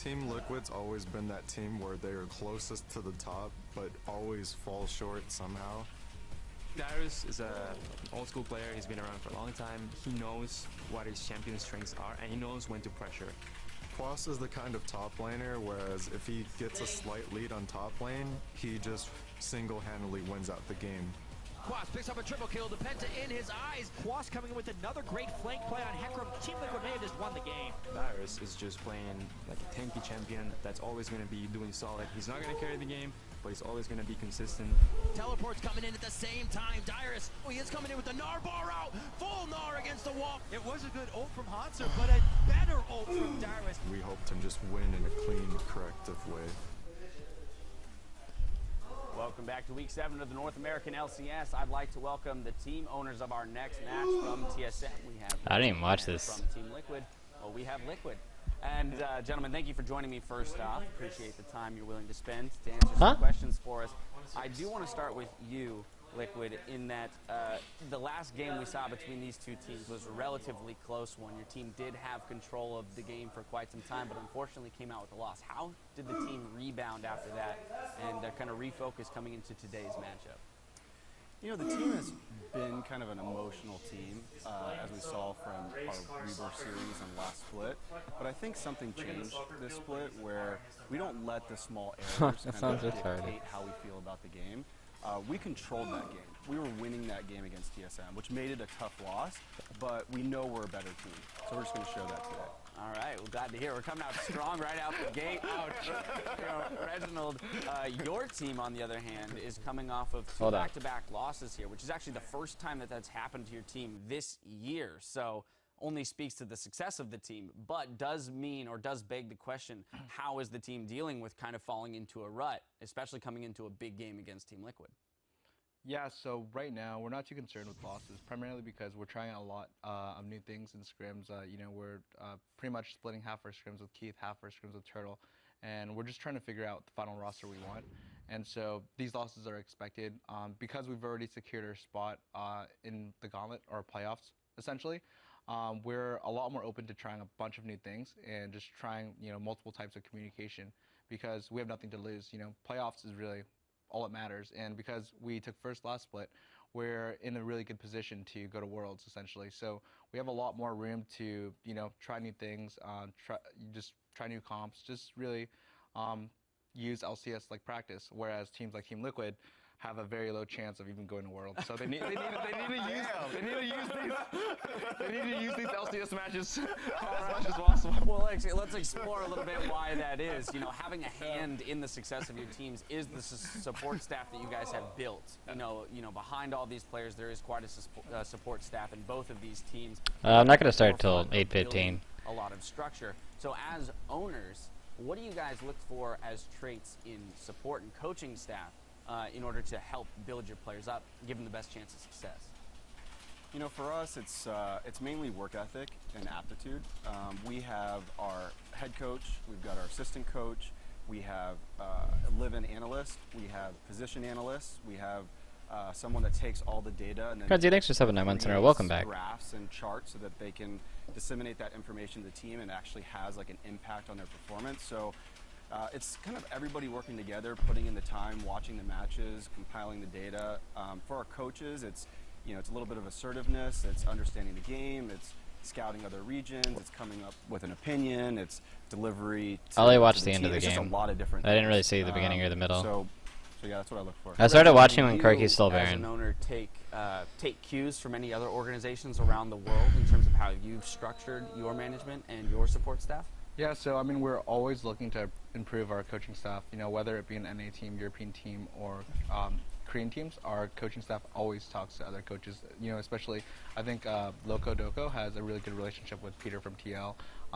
Team Liquid's always been that team where they are closest to the top, but always fall short somehow. Darius is an old school player. He's been around for a long time. He knows what his champion strengths are, and he knows when to pressure. Quas is the kind of top laner, whereas if he gets a slight lead on top lane, he just single-handedly wins out the game. Quas picks up a triple kill, the Penta in his eyes. Quas coming in with another great flank play on Hecarim. Team Liquid may have just won the game. Darius is just playing like a tanky champion that's always going to be doing solid. He's not going to carry the game, but he's always going to be consistent. Teleport's coming in at the same time. Darius, oh, he is coming in with the Gnar bar out. Full Gnar against the wall. It was a good ult from Hanser, but a better ult from Darius. We hope to just win in a clean, corrective way. Welcome back to Week 7 of the North American LCS. I'd like to welcome the team owners of our next match from TSM. We have I didn't even watch this. From Team Liquid. Well, we have Liquid. And gentlemen, thank you for joining me first off. Appreciate the time you're willing to spend to answer some questions for us. I do want to start with you, Liquid, in that the last game we saw between these two teams was a relatively close one. Your team did have control of the game for quite some time, but unfortunately came out with a loss. How did the team rebound after that and kind of refocus coming into today's matchup? You know, the team has been kind of an emotional team, as we saw from our Rebirth series and last split. But I think something changed this split where we don't let the small errors kind of dictate how we feel about the game. We controlled that game. We were winning that game against TSM, which made it a tough loss, but we know we're a better team. So we're just going to show that today. All right, well, glad to hear. We're coming out strong right out the gate. You know, Reginald, your team, on the other hand, is coming off of two back-to-back losses here, which is actually the first time that that's happened to your team this year. So only speaks to the success of the team, but does mean or does beg the question, how is the team dealing with kind of falling into a rut, especially coming into a big game against Team Liquid? Yeah, so right now we're not too concerned with losses, primarily because we're trying a lot of new things in scrims. You know, we're pretty much splitting half our scrims with Keith, half our scrims with Turtle, and we're just trying to figure out the final roster we want. And so these losses are expected because we've already secured our spot in the gauntlet or playoffs, essentially. We're a lot more open to trying a bunch of new things and just trying, you know, multiple types of communication because we have nothing to lose. You know, playoffs is really all that matters, and because we took first last split, we're in a really good position to go to Worlds, essentially. So we have a lot more room to, you know, try new things, try new comps, just really use LCS like practice, whereas teams like Team Liquid have a very low chance of even going to Worlds. So they need to use these LCS matches as much as possible. Well, actually, let's explore a little bit why that is. You know, having a hand in the success of your teams is the support staff that you guys have built. You know, behind all these players, there is quite a support staff in both of these teams. I'm not going to start till 8:15. A lot of structure. So as owners, what do you guys look for as traits in support and coaching staff in order to help build your players up, give them the best chance of success? You know, for us, it's mainly work ethic and aptitude. We have our head coach, we've got our assistant coach, we have a live-in analyst, we have position analysts, we have someone that takes all the data and then Frenzy, thanks for 7 9 months in a row. Welcome back. Graphs and charts so that they can disseminate that information to the team and actually has like an impact on their performance. So it's kind of everybody working together, putting in the time, watching the matches, compiling the data. For our coaches, it's a little bit of assertiveness, it's understanding the game, it's scouting other regions, it's coming up with an opinion, it's delivery. I only watched the end of the game. It's just a lot of different I didn't really see the beginning or the middle. So yeah, that's what I look for. I started watching when Kirky's still As Baron. an owner, take cues from any other organizations around the world in terms of how you've structured your management and your support staff? Yeah, so I mean, we're always looking to improve our coaching staff. You know, whether it be an NA team, European team, or Korean teams, our coaching staff always talks to other coaches. You know, especially I think Loco Doko has a really good relationship with Peter from TL.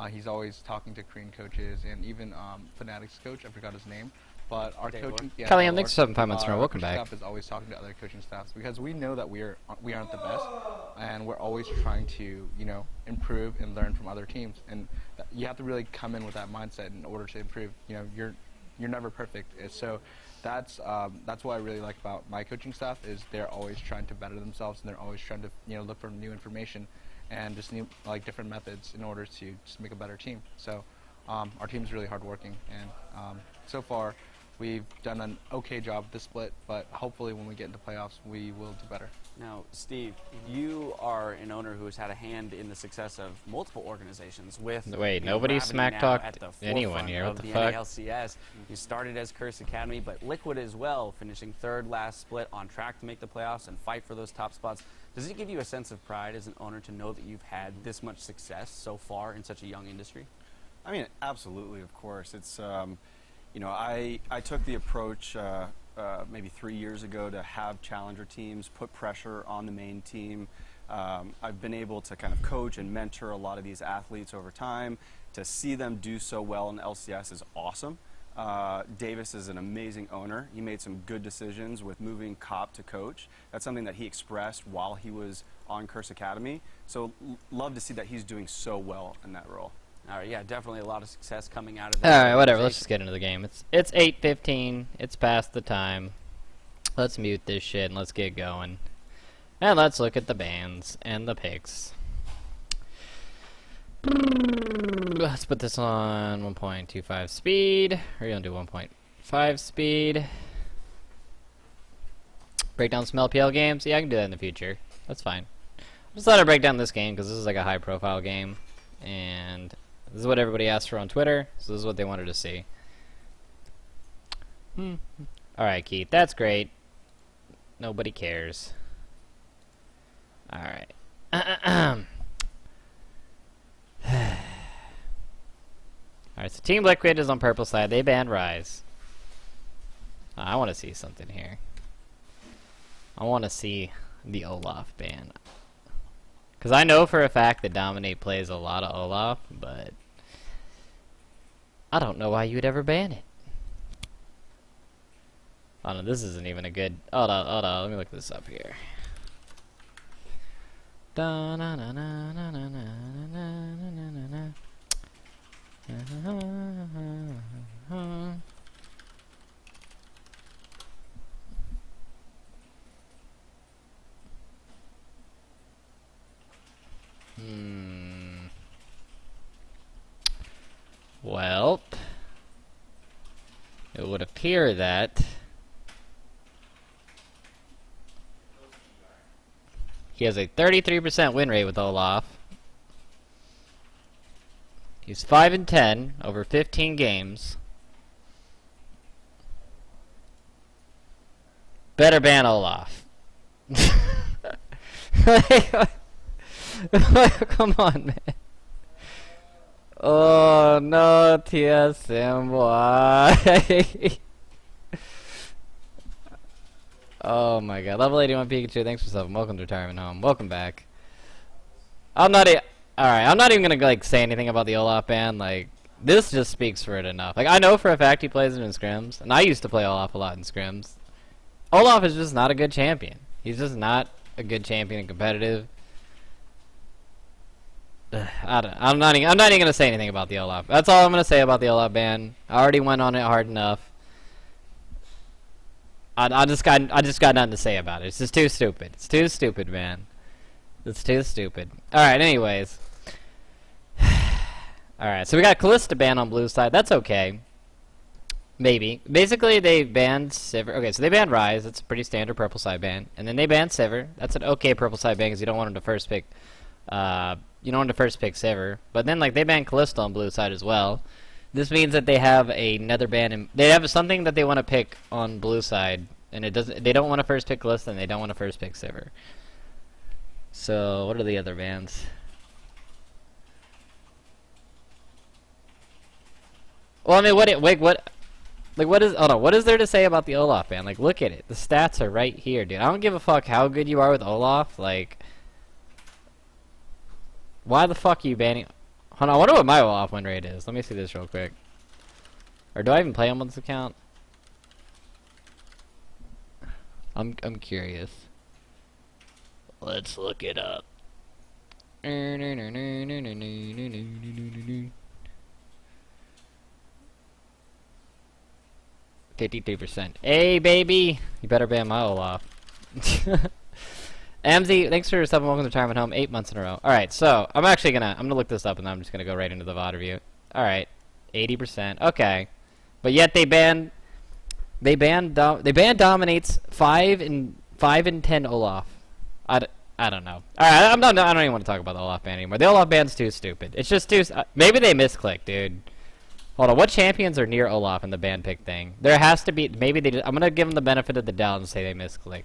He's always talking to Korean coaches, and even Fnatic's coach, I forgot his name. But our coaching, Kelly, I'm thanks for 7 5 months in a row. Welcome back. Staff is always talking to other coaching staffs because we know that we aren't the best, and we're always trying to improve and learn from other teams. And you have to really come in with that mindset in order to improve. You know, you're never perfect. So that's what I really like about my coaching staff is they're always trying to better themselves and they're always trying to look for new information and just new different methods in order to just make a better team. So. our team's really hardworking, and so far we've done an okay job with this split, but hopefully when we get into playoffs, we will do better. Now, Steve, you are an owner who has had a hand in the success of multiple organizations with Wait, nobody gravity smack now talked at the anyone forefront here. What of the fuck? NALCS. You started as Curse Academy, but Liquid as well, finishing third last split, on track to make the playoffs and fight for those top spots. Does it give you a sense of pride as an owner to know that you've had this much success so far in such a young industry? I mean, absolutely, of course. It's, you know, I took the approach maybe 3 years ago to have challenger teams, put pressure on the main team. I've been able to kind of coach and mentor a lot of these athletes over time. To see them do so well in LCS is awesome. Davis is an amazing owner. He made some good decisions with moving Cop to coach. That's something that he expressed while he was on Curse Academy. So love to see that he's doing so well in that role. All right, yeah, definitely a lot of success coming out of that. Alright, whatever, let's just get into the game. It's 8:15, it's past the time. Let's mute this shit and let's get going. And let's look at the bans and the picks. Let's put this on 1.25 speed. We're gonna do 1.5 speed. Break down some LPL games? Yeah, I can do that in the future. That's fine. I just thought I'd break down this game because this is like a high profile game. And this is what everybody asked for on Twitter, so this is what they wanted to see. Alright, Keith, that's great. Nobody cares. Alright. Alright, so Team Liquid is on purple side. They banned Rise. I want to see something here. I want to see the Olaf ban. Because I know for a fact that Dominate plays a lot of Olaf, but I don't know why you would ever ban it. Oh no, this isn't even a good... Hold on, let me look this up here. Da na na na na na na na na na. Well, it would appear that he has a 33% win rate with Olaf. He's 5-10 over 15 games. Better ban Olaf. Come on, man. Oh no, TSM Vod. Oh my god. Level 81 Pikachu, thanks for subbing. Welcome to Retirement Home. Welcome back. Alright, I'm not even gonna like say anything about the Olaf ban. Like, this just speaks for it enough. Like, I know for a fact he plays it in scrims, and I used to play Olaf a lot in scrims. Olaf is just not a good champion. He's just not a good champion and competitive. I'm not even gonna say anything about the Olaf. That's all I'm gonna say about the Olaf ban. I already went on it hard enough. I just got nothing to say about it. It's just too stupid. It's too stupid, man. It's too stupid. All right. Anyways. All right. So we got Kalista ban on blue side. That's okay. Maybe. Basically, they banned Sivir. Okay, so they banned Rise. That's a pretty standard purple side ban. And then they banned Sivir. That's an okay purple side ban because you don't want him to first pick. You don't want to first pick Sivir. But then, like, they banned Kalista on blue side as well. This means that they have another ban. And they have something that they want to pick on blue side, and it doesn't. They don't want to first pick Kalista, and they don't want to first pick Sivir. So, what are the other bans? Well, I mean, what is? Hold on. What is there to say about the Olaf ban? Like, look at it. The stats are right here, dude. I don't give a fuck how good you are with Olaf. Like, why the fuck are you banning? Hold on, I wonder what my Olaf win rate is. Let me see this real quick. Or do I even play him on this account? I'm curious. Let's look it up. 53%. Hey, baby! You better ban my Olaf. MZ, thanks for subbing. Welcome to Retirement Home. 8 months in a row. Alright, so I'm gonna look this up and then I'm just gonna go right into the VOD review. Alright. 80%. Okay, but yet they ban dominates 5 and 10 Olaf. I don't know. Alright, I don't even want to talk about the Olaf ban anymore. The Olaf ban's too stupid. It's just too... maybe they misclick, dude. Hold on, what champions are near Olaf in the ban pick thing? There has to be... maybe they just... I'm gonna give them the benefit of the doubt and say they misclick.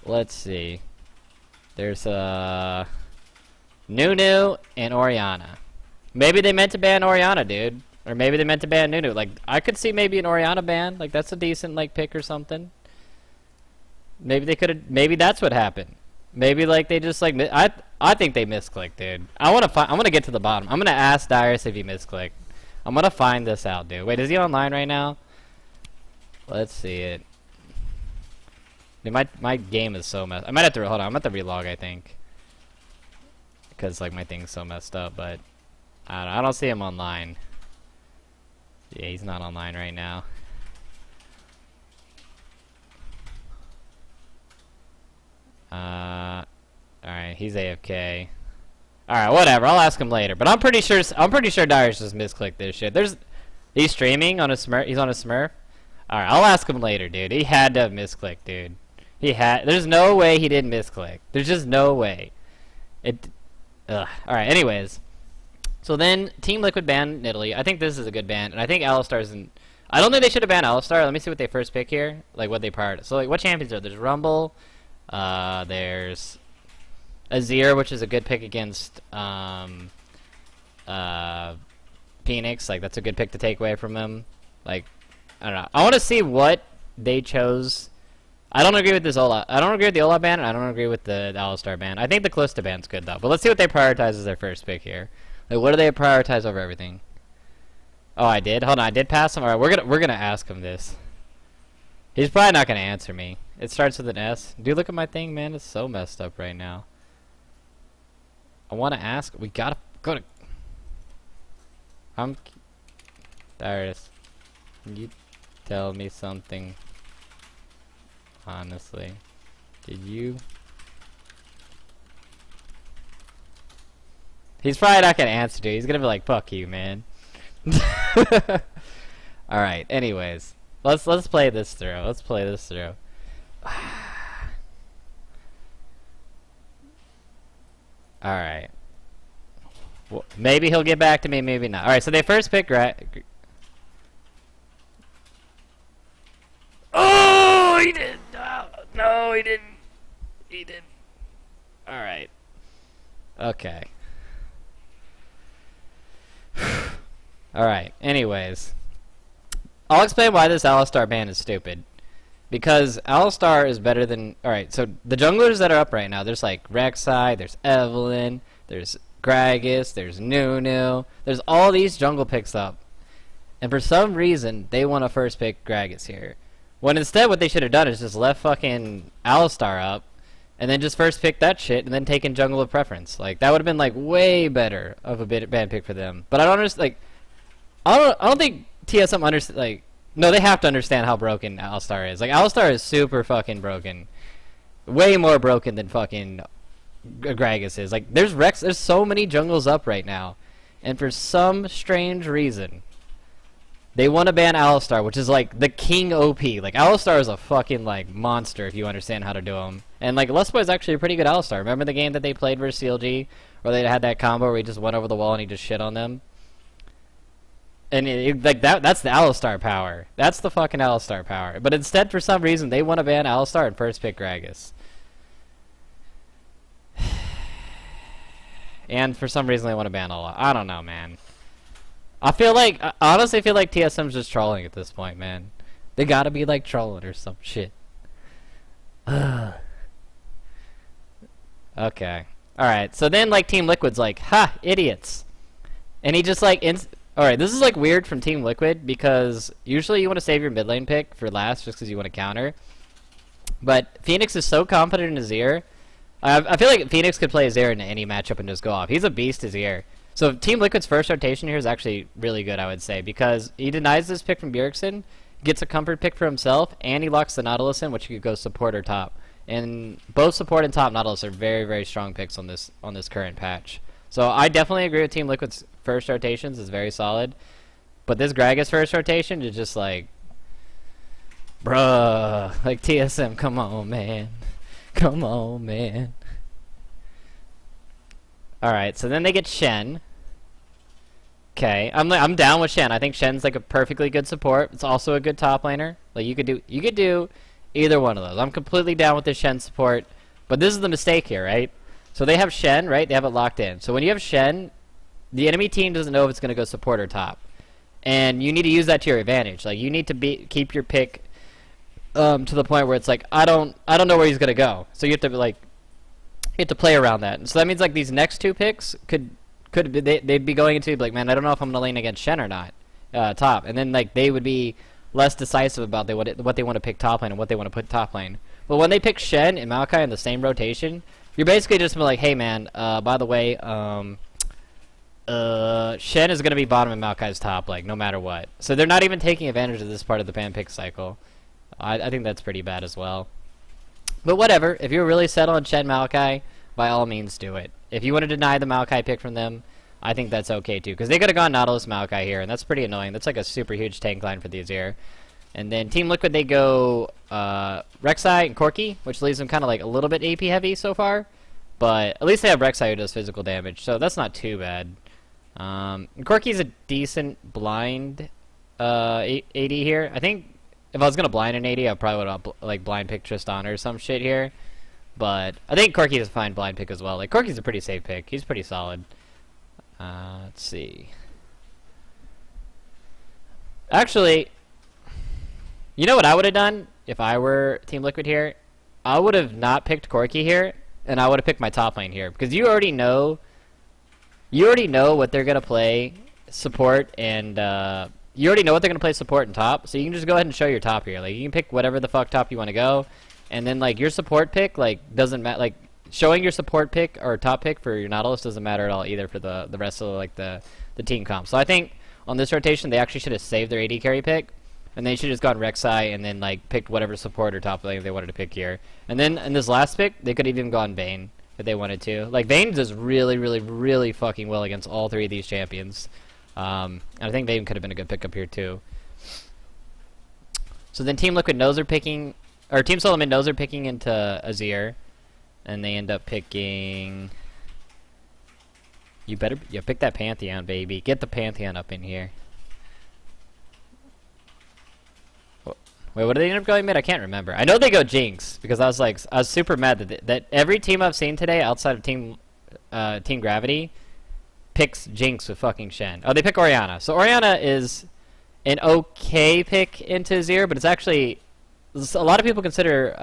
Let's see. There's, Nunu and Oriana. Maybe they meant to ban Oriana, dude. Or maybe they meant to ban Nunu. Like, I could see maybe an Oriana ban. Like, that's a decent, like, pick or something. Maybe they could have... maybe that's what happened. Maybe, like, they just, like... I think they misclicked, dude. I want to get to the bottom. I'm going to ask Dyrus if he misclicked. I'm going to find this out, dude. Wait, is he online right now? Let's see it. Dude, my game is so messed... I might have to... hold on. I'm going to have to relog, I think. Because, like, my thing's so messed up, but... I don't see him online. Yeah, he's not online right now. Alright, he's AFK. Alright, whatever, I'll ask him later. But I'm pretty sure Darius just misclicked this shit. He's streaming on a Smurf. He's on a Smurf. Alright, I'll ask him later, dude. He had to have misclicked, dude. There's no way he didn't misclick. There's just no way. Alright, anyways. So then, Team Liquid banned Nidalee. I think this is a good ban, and I think Alistar's in... I don't think they should have banned Alistar. Let me see what they first pick here. Like, what they prioritize. So, like, what champions are there? There's Rumble. There's Azir, which is a good pick against Phoenix. Like, that's a good pick to take away from him. Like, I don't know. I want to see what they chose. I don't agree with this Olaf. I don't agree with the Olaf ban, and I don't agree with the Alistar ban. I think the Kalista ban's good, though. But let's see what they prioritize as their first pick here. Like, what do they prioritize over everything? Oh, I did? Hold on, I did pass him? Alright, we're gonna ask him this. He's probably not gonna answer me. It starts with an S. Dude, look at my thing, man. It's so messed up right now. I want to ask. We gotta go to... Darius, can you tell me something? Honestly. Did you... He's probably not gonna answer, dude. He's gonna be like, fuck you, man. Alright, anyways. Let's play this through. Let's play this through. Alright. Well, maybe he'll get back to me, maybe not. Alright, so they first pick oh, he didn't! No, he didn't. He didn't. Alright. Okay. Alright, anyways. I'll explain why this Alistar ban is stupid. Because Alistar is better than... Alright, so the junglers that are up right now, there's like Rek'Sai, there's Evelynn, there's Gragas, there's Nunu. There's all these jungle picks up. And for some reason, they want to first pick Gragas here. When instead what they should have done is just left fucking Alistar up, and then just first pick that shit, and then taken jungle of preference. Like, that would have been like way better of a ban pick for them. But I don't understand, like... I don't think TSM understand, like... No, they have to understand how broken Alistar is. Like, Alistar is super fucking broken. Way more broken than fucking Gragas is. Like, there's so many jungles up right now. And for some strange reason, they want to ban Alistar, which is like the king OP. Like, Alistar is a fucking, like, monster if you understand how to do him. And, like, Lustboy is actually a pretty good Alistar. Remember the game that they played versus CLG? Where they had that combo where he just went over the wall and he just shit on them? And like that's the Alistar power. That's the fucking Alistar power. But instead, for some reason, they want to ban Alistar and first pick Gragas. And for some reason, they want to ban Olaf. I don't know, man. I honestly feel like TSM's just trolling at this point, man. They gotta be like trolling or some shit. Okay. Alright, so then like Team Liquid's like, ha, idiots. And he just like... Alright, this is like weird from Team Liquid because usually you want to save your mid lane pick for last just because you want to counter. But Phoenix is so confident in Azir. I feel like Phoenix could play Azir in any matchup and just go off. He's a beast, Azir. So Team Liquid's first rotation here is actually really good, I would say, because he denies this pick from Bjergsen, gets a comfort pick for himself, and he locks the Nautilus in, which he could go support or top. And both support and top Nautilus are very, very strong picks on this current patch. So I definitely agree with Team Liquid's first rotations is very solid. But this Gragas first rotation is just like, bruh, like TSM, come on, man. Come on, man. Alright, so then they get Shen. Okay, I'm down with Shen. I think Shen's like a perfectly good support. It's also a good top laner. Like you could do either one of those. I'm completely down with the Shen support. But this is the mistake here, right? So they have Shen, right? They have it locked in. So when you have Shen, the enemy team doesn't know if it's going to go support or top. And you need to use that to your advantage. Like you need to keep your pick to the point where it's like I don't know where he's going to go. So you have to play around that. And so that means like these next two picks they'd be going into like, man, I don't know if I'm going to lane against Shen or not top. And then like they would be less decisive about what they want to pick top lane and what they want to put top lane. But when they pick Shen and Maokai in the same rotation, you're basically just like, hey man, by the way, Shen is going to be bottom and Maokai's top, like no matter what. So they're not even taking advantage of this part of the ban pick cycle. I think that's pretty bad as well. But whatever, if you're really set on Shen Maokai, by all means do it. If you want to deny the Maokai pick from them, I think that's okay too, because they could have gone Nautilus Maokai here, and that's pretty annoying. That's like a super huge tank line for the Azir. And then Team Liquid, they go Rek'Sai and Corki, which leaves them kind of like a little bit AP heavy so far. But at least they have Rek'Sai who does physical damage, so that's not too bad. Corki's a decent blind AD here. I think if I was going to blind an AD, I probably would have like blind pick Tristan or some shit here. But I think Corki is a fine blind pick as well. Like Corki's a pretty safe pick. He's pretty solid. Let's see. Actually, you know what I would have done if I were Team Liquid here? I would have not picked Corki here, and I would have picked my top lane here, because you already know what they're gonna play support, and you already know what they're gonna play support and top. So you can just go ahead and show your top here. Like you can pick whatever the fuck top you want to go, and then like your support pick like doesn't matter. Like showing your support pick or top pick for your Nautilus doesn't matter at all either for the rest of like the team comp. So I think on this rotation they actually should have saved their AD carry pick. And they should have just gone Rek'Sai and then like picked whatever support or top lane they wanted to pick here. And then in this last pick, they could have even gone Vayne if they wanted to. Like Vayne does really, really, really fucking well against all three of these champions. And I think Vayne could have been a good pickup here too. So then Team Liquid knows they're picking, or Team Solomon knows they're picking into Azir, and they end up picking. You pick that Pantheon, baby. Get the Pantheon up in here. Wait, what did they end up going mid? I can't remember. I know they go Jinx because I was super mad that every team I've seen today outside of Team Gravity picks Jinx with fucking Shen. Oh, they pick Orianna. So Orianna is an okay pick into Azir, but it's actually a lot of people consider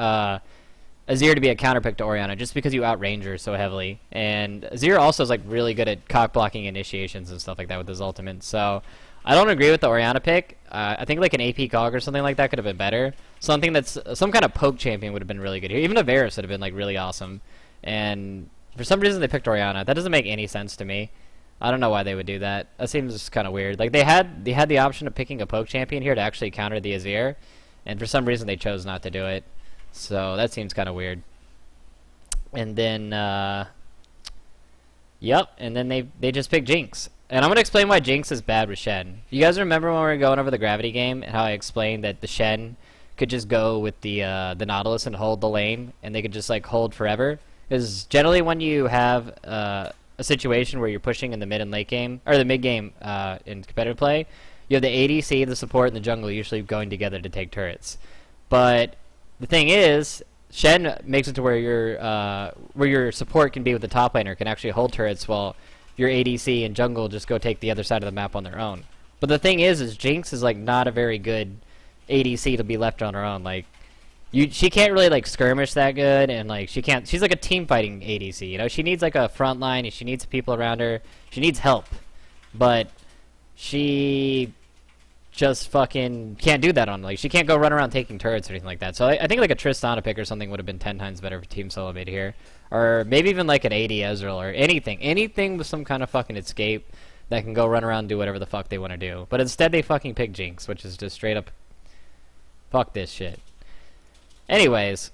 Azir to be a counter pick to Orianna just because you outrange her so heavily. And Azir also is like really good at cock blocking initiations and stuff like that with his ultimate. So I don't agree with the Orianna pick. I think like an AP Cog or something like that could have been better. Something that's some kind of poke champion would have been really good here. Even a Varus would have been like really awesome. And for some reason they picked Orianna. That doesn't make any sense to me. I don't know why they would do that. That seems kind of weird. Like they had the option of picking a poke champion here to actually counter the Azir, and for some reason they chose not to do it. So that seems kind of weird. And then yep, and then they just picked Jinx. And I'm going to explain why Jinx is bad with Shen. You guys remember when we were going over the Gravity game and how I explained that the Shen could just go with the Nautilus and hold the lane, and they could just like hold forever? Because generally when you have a situation where you're pushing in the mid and late game, or the mid game in competitive play, you have the ADC, the support, and the jungle usually going together to take turrets. But the thing is, Shen makes it to where your support can be with the top laner, can actually hold turrets while your ADC and jungle just go take the other side of the map on their own. But the thing is Jinx is like not a very good ADC to be left on her own. Like she can't really like skirmish that good, and like she's like a team fighting ADC, you know? She needs like a front line, and she needs people around her. She needs help. But she just fucking can't do that on, like, she can't go run around taking turrets or anything like that. So I think like a Tristana pick or something would have been 10 times better for Team Solo mid here. Or maybe even like an AD Ezreal or anything with some kind of fucking escape that can go run around and do whatever the fuck they want to do. But instead they fucking pick Jinx, which is just straight up fuck this shit. Anyways,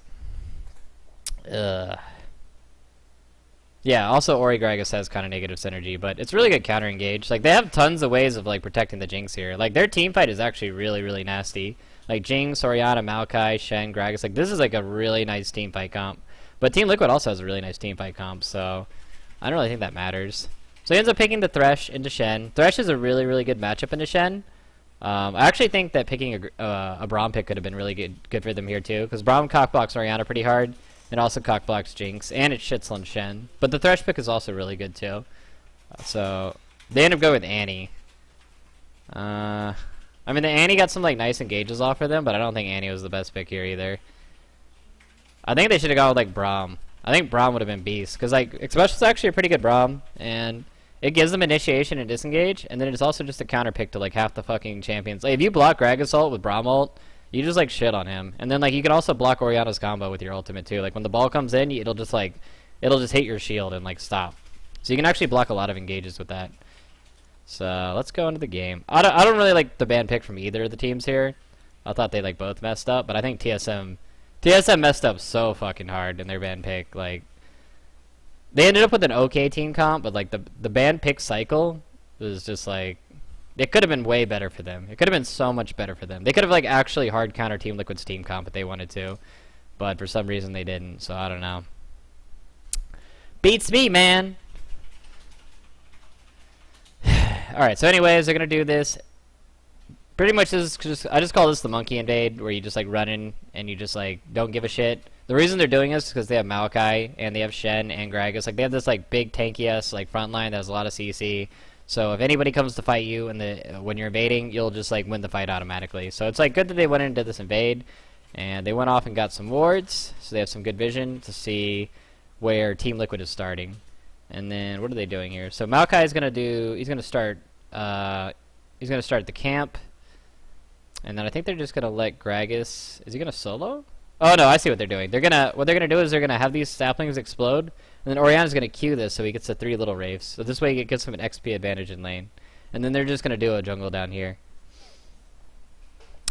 Yeah, also Ori Gragas has kind of negative synergy, but it's really good counter engage. Like, they have tons of ways of, like, protecting the Jinx here. Like, their team fight is actually really, really nasty. Like, Jinx, Orianna, Maokai, Shen, Gragas. Like, this is, like, a really nice team fight comp. But Team Liquid also has a really nice team fight comp, so I don't really think that matters. So he ends up picking the Thresh into Shen. Thresh is a really, really good matchup into Shen. I actually think that picking a Braum pick could have been really good for them here, too, because Braum cockblocks Orianna pretty hard. It also cockblocks Jinx, and it shits on Shen. But the Thresh pick is also really good, too. So they end up going with Annie. I mean, the Annie got some, like, nice engages off for them, but I don't think Annie was the best pick here either. I think they should have gone with, like, Braum. I think Braum would have been beast, because, like, Expression's actually a pretty good Braum, and it gives them initiation and disengage, and then it's also just a counter pick to, like, half the fucking champions. Like, if you block Gragas ult with Braum ult, you just, like, shit on him. And then, like, you can also block Orianna's combo with your ultimate, too. Like, when the ball comes in, it'll just, like, it'll just hit your shield and, like, stop. So you can actually block a lot of engages with that. So, let's go into the game. I don't really like the ban pick from either of the teams here. I thought they, like, both messed up, but I think TSM messed up so fucking hard in their ban pick. Like, they ended up with an okay team comp, but, like, the ban pick cycle was just, like, it could have been way better for them. It could have been so much better for them. They could have, like, actually hard counter Team Liquid's team comp if they wanted to. But for some reason they didn't, so I don't know. Beats me, man! Alright, so anyways, they're gonna do this. Pretty much I just call this the monkey invade, where you just, like, run in and you just, like, don't give a shit. The reason they're doing this is because they have Maokai and they have Shen and Gragas. Like, they have this, like, big tanky-ass, like, front line that has a lot of CC. So if anybody comes to fight you when you're invading, you'll just, like, win the fight automatically. So it's, like, good that they went into this invade, and they went off and got some wards, so they have some good vision to see where Team Liquid is starting. And then what are they doing here? So Maokai is gonna start the camp, and then I think they're just gonna let Gragas. Is he gonna solo? Oh no, I see what they're doing. What they're gonna do is they're gonna have these saplings explode. And then Orianna's going to Q this so he gets the 3 little Wraiths. So this way it gives him an XP advantage in lane. And then they're just going to do a jungle down here.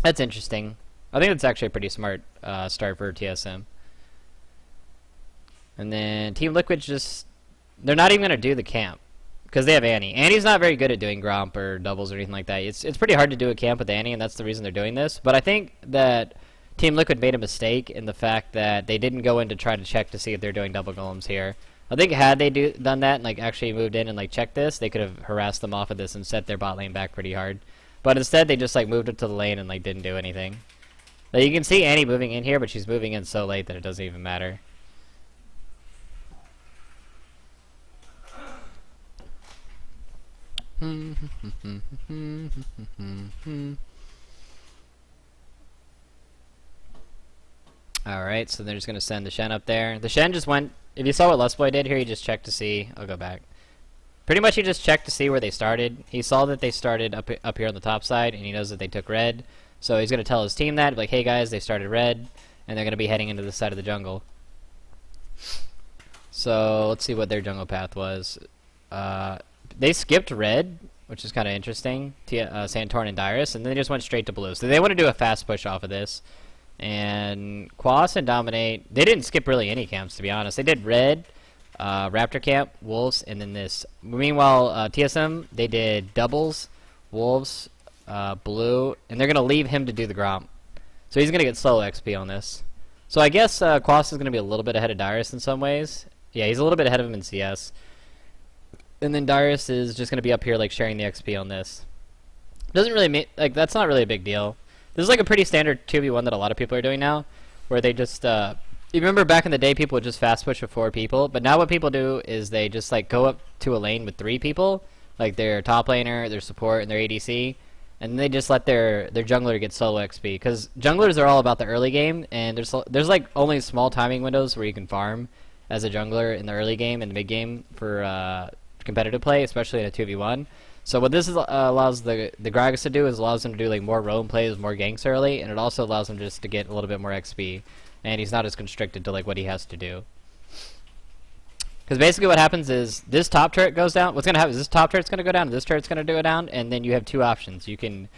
That's interesting. I think that's actually a pretty smart start for TSM. And then Team Liquid they're not even going to do the camp. Because they have Annie. Annie's not very good at doing Gromp or doubles or anything like that. It's pretty hard to do a camp with Annie, and that's the reason they're doing this. But I think that Team Liquid made a mistake in the fact that they didn't go in to try to check to see if they're doing double golems here. I think had they done that and, like, actually moved in and, like, checked this, they could have harassed them off of this and set their bot lane back pretty hard. But instead, they just, like, moved into the lane and, like, didn't do anything. Like, you can see Annie moving in here, but she's moving in so late that it doesn't even matter. Alright, so they're just going to send the Shen up there. The Shen just went... If you saw what Lustboy did here, he just checked to see... I'll go back. Pretty much he just checked to see where they started. He saw that they started up here on the top side, and he knows that they took red. So he's going to tell his team that, like, hey guys, they started red, and they're going to be heading into the side of the jungle. So, let's see what their jungle path was. They skipped red, which is kind of interesting. Santorin and Dyrus, and then they just went straight to blue. So they want to do a fast push off of this. And Quas and Dominate, they didn't skip really any camps, to be honest. They did red, Raptor camp, Wolves, and then this. Meanwhile, TSM, they did doubles, Wolves, blue, and they're going to leave him to do the Gromp. So he's going to get solo XP on this. So I guess Quas is going to be a little bit ahead of Dyrus in some ways. Yeah, he's a little bit ahead of him in CS. And then Dyrus is just going to be up here, like, sharing the XP on this. Doesn't really like, that's not really a big deal. This is like a pretty standard 2v1 that a lot of people are doing now, where they just, you remember back in the day people would just fast push with 4 people, but now what people do is they just, like, go up to a lane with 3 people, like their top laner, their support, and their ADC, and they just let their jungler get solo XP, because junglers are all about the early game, and there's like only small timing windows where you can farm as a jungler in the early game and the mid game for competitive play, especially in a 2v1. So what this allows the Gragas to do is allows him to do, like, more roam plays, more ganks early, and it also allows him just to get a little bit more XP, and he's not as constricted to, like, what he has to do. Because basically what happens is this top turret goes down. What's going to happen is this top turret's going to go down, and this turret's going to go down, and then you have 2 options. You can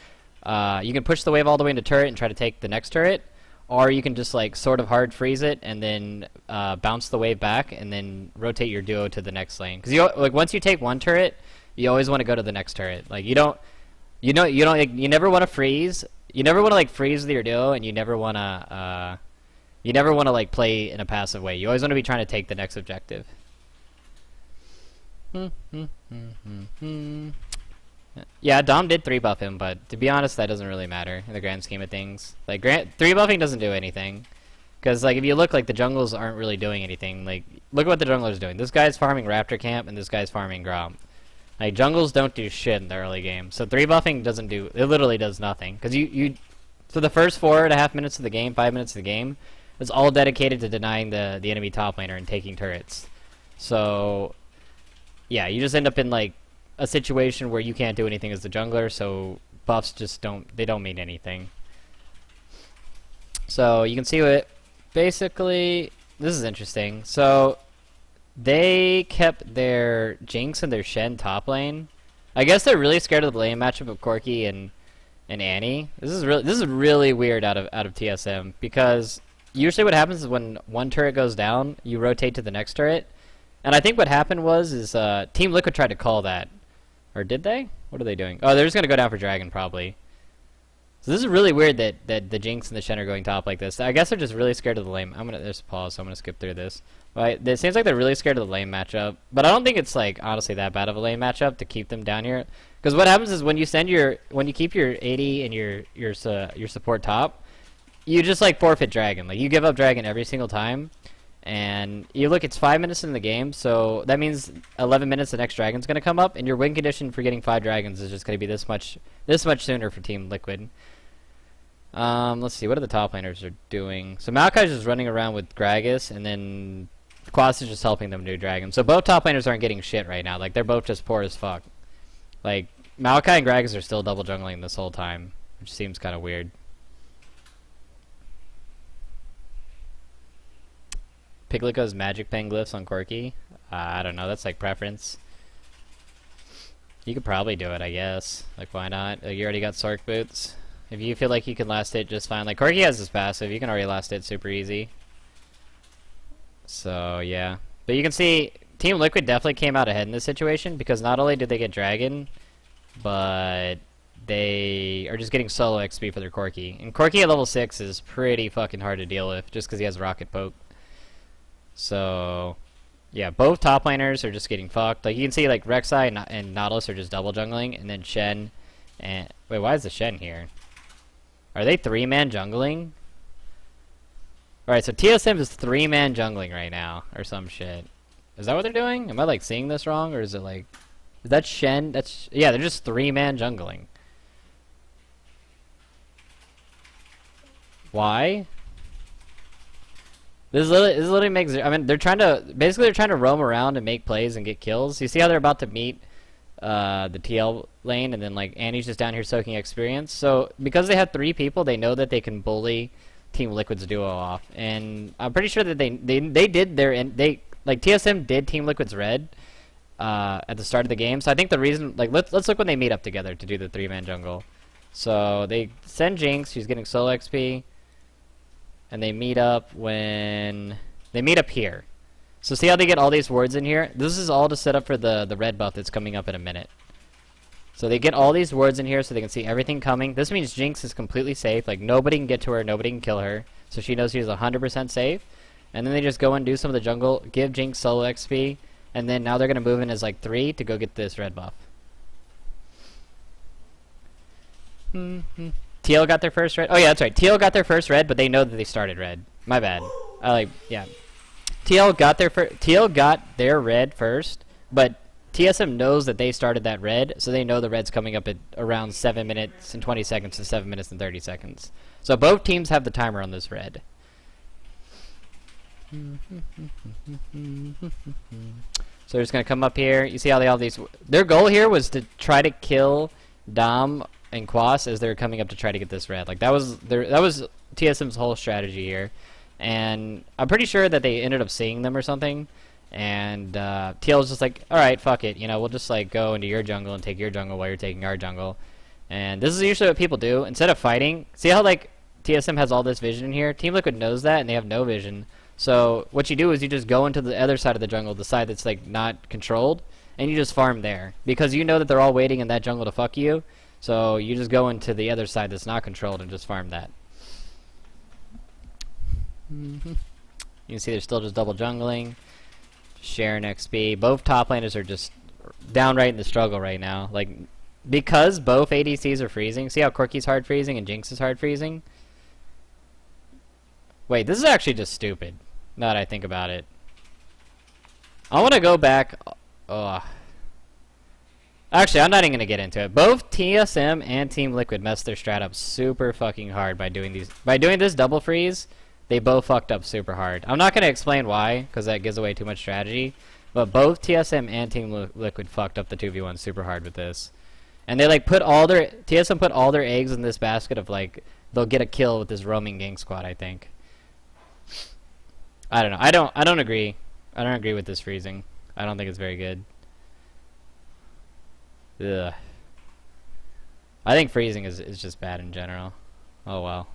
push the wave all the way into turret and try to take the next turret, or you can just like sort of hard freeze it and then bounce the wave back and then rotate your duo to the next lane. Because you like once you take one turret, you always want to go to the next turret. Like you never want to freeze. You never want to like freeze with your duo, and you never want to like play in a passive way. You always want to be trying to take the next objective. Yeah, Dom did 3-buff him, but to be honest, that doesn't really matter in the grand scheme of things. Like, 3-buffing doesn't do anything. Because, like, if you look, like, the jungles aren't really doing anything. Like, look at what the jungler's doing. This guy's farming Raptor Camp, and this guy's farming Grom. Like, jungles don't do shit in the early game. So 3-buffing doesn't do... It literally does nothing. Because for the first 4.5 minutes of the game, 5 minutes of the game, it's all dedicated to denying the enemy top laner and taking turrets. So, yeah, you just end up in, like, a situation where you can't do anything as the jungler, so buffs just don't mean anything. So you can see what basically this is interesting. So they kept their Jinx and their Shen top lane. I guess they're really scared of the lane matchup of Corki and Annie. This is really weird out of TSM, because usually what happens is when one turret goes down, you rotate to the next turret. And I think what happened was Team Liquid tried to call that. Or did they? What are they doing? Oh, they're just gonna go down for Dragon, probably. So this is really weird that the Jinx and the Shen are going top like this. I guess they're just really scared of the lane. There's a pause, so I'm gonna skip through this. But it seems like they're really scared of the lane matchup. But I don't think it's like honestly that bad of a lane matchup to keep them down here. Because what happens is when you keep your AD and your support top, you just like forfeit Dragon. Like you give up Dragon every single time. And you look, it's 5 minutes in the game, so that means 11 minutes the next dragon's going to come up, and your win condition for getting 5 dragons is just going to be this much sooner for Team Liquid. Let's see, what are the top laners are doing? So Maokai's just running around with Gragas, and then Quas is just helping them do dragons. So both top laners aren't getting shit right now. Like, they're both just poor as fuck. Like, Maokai and Gragas are still double jungling this whole time, which seems kind of weird. Piglet goes Magic Pen glyphs on Corki. I don't know, that's like preference. You could probably do it, I guess. Like, why not? You already got Sork boots. If you feel like you can last hit just fine. Like, Corki has his passive. You can already last hit super easy. So, yeah. But you can see, Team Liquid definitely came out ahead in this situation, because not only did they get Dragon, but they are just getting solo XP for their Corki. And Corki at level 6 is pretty fucking hard to deal with, just because he has Rocket Poke. So, yeah, both top laners are just getting fucked. Like, you can see, like, Rek'Sai and Nautilus are just double jungling, and then Shen and... Wait, why is the Shen here? Are they 3-man jungling? Alright, so TSM is 3-man jungling right now, or some shit. Is that what they're doing? Am I, like, seeing this wrong, or is it, like... Is that Shen? That's... Yeah, they're just 3-man jungling. Why? This literally makes... I mean, they're trying to... Basically, they're trying to roam around and make plays and get kills. You see how they're about to meet the TL lane, and then, like, Annie's just down here soaking experience. So, because they have 3 people, they know that they can bully Team Liquid's duo off. And I'm pretty sure that they did their... Like, TSM did Team Liquid's red at the start of the game. So, I think the reason... Like, let's look when they meet up together to do the 3-man jungle. So, they send Jinx. She's getting solo XP. And they meet up when... They meet up here. So see how they get all these wards in here? This is all to set up for the red buff that's coming up in a minute. So they get all these wards in here so they can see everything coming. This means Jinx is completely safe. Like, nobody can get to her, nobody can kill her. So she knows she's 100% safe. And then they just go and do some of the jungle, give Jinx solo XP, and then now they're going to move in as like 3 to go get this red buff. TL got their first red. Oh yeah, that's right. TL got their first red, but they know that they started red. My bad. Yeah. TL got their red first, but TSM knows that they started that red, so they know the red's coming up at around 7 minutes and 20 seconds to 7 minutes and 30 seconds. So both teams have the timer on this red. So they're just gonna come up here. You see how they all these... Their goal here was to try to kill Dom and Quas as they're coming up to try to get this red. Like, that was TSM's whole strategy here. And I'm pretty sure that they ended up seeing them or something. And TL was just like, alright, fuck it. You know, we'll just, like, go into your jungle and take your jungle while you're taking our jungle. And this is usually what people do. Instead of fighting, see how, like, TSM has all this vision in here. Team Liquid knows that, and they have no vision. So what you do is you just go into the other side of the jungle, the side that's like not controlled, and you just farm there because you know that they're all waiting in that jungle to fuck you. So you just go into the other side that's not controlled and just farm that. You can see they're still just double jungling, sharing XP. Both top laners are just downright in the struggle right now. Like, because both ADCs are freezing. See how Corki's hard freezing and Jinx is hard freezing? Wait, this is actually just stupid, now that I think about it. I want to go back. Actually, I'm not even going to get into it. Both TSM and Team Liquid messed their strat up super fucking hard by doing these. By doing this double freeze, they both fucked up super hard. I'm not going to explain why, because that gives away too much strategy. But both TSM and Team Liquid fucked up the 2v1 super hard with this. And they like put all their TSM put all their eggs in this basket of like they'll get a kill with this roaming gang squad, I think. I don't know. I don't agree. I don't agree with this freezing. I don't think it's very good. Ugh. I think freezing is just bad in general. Oh well.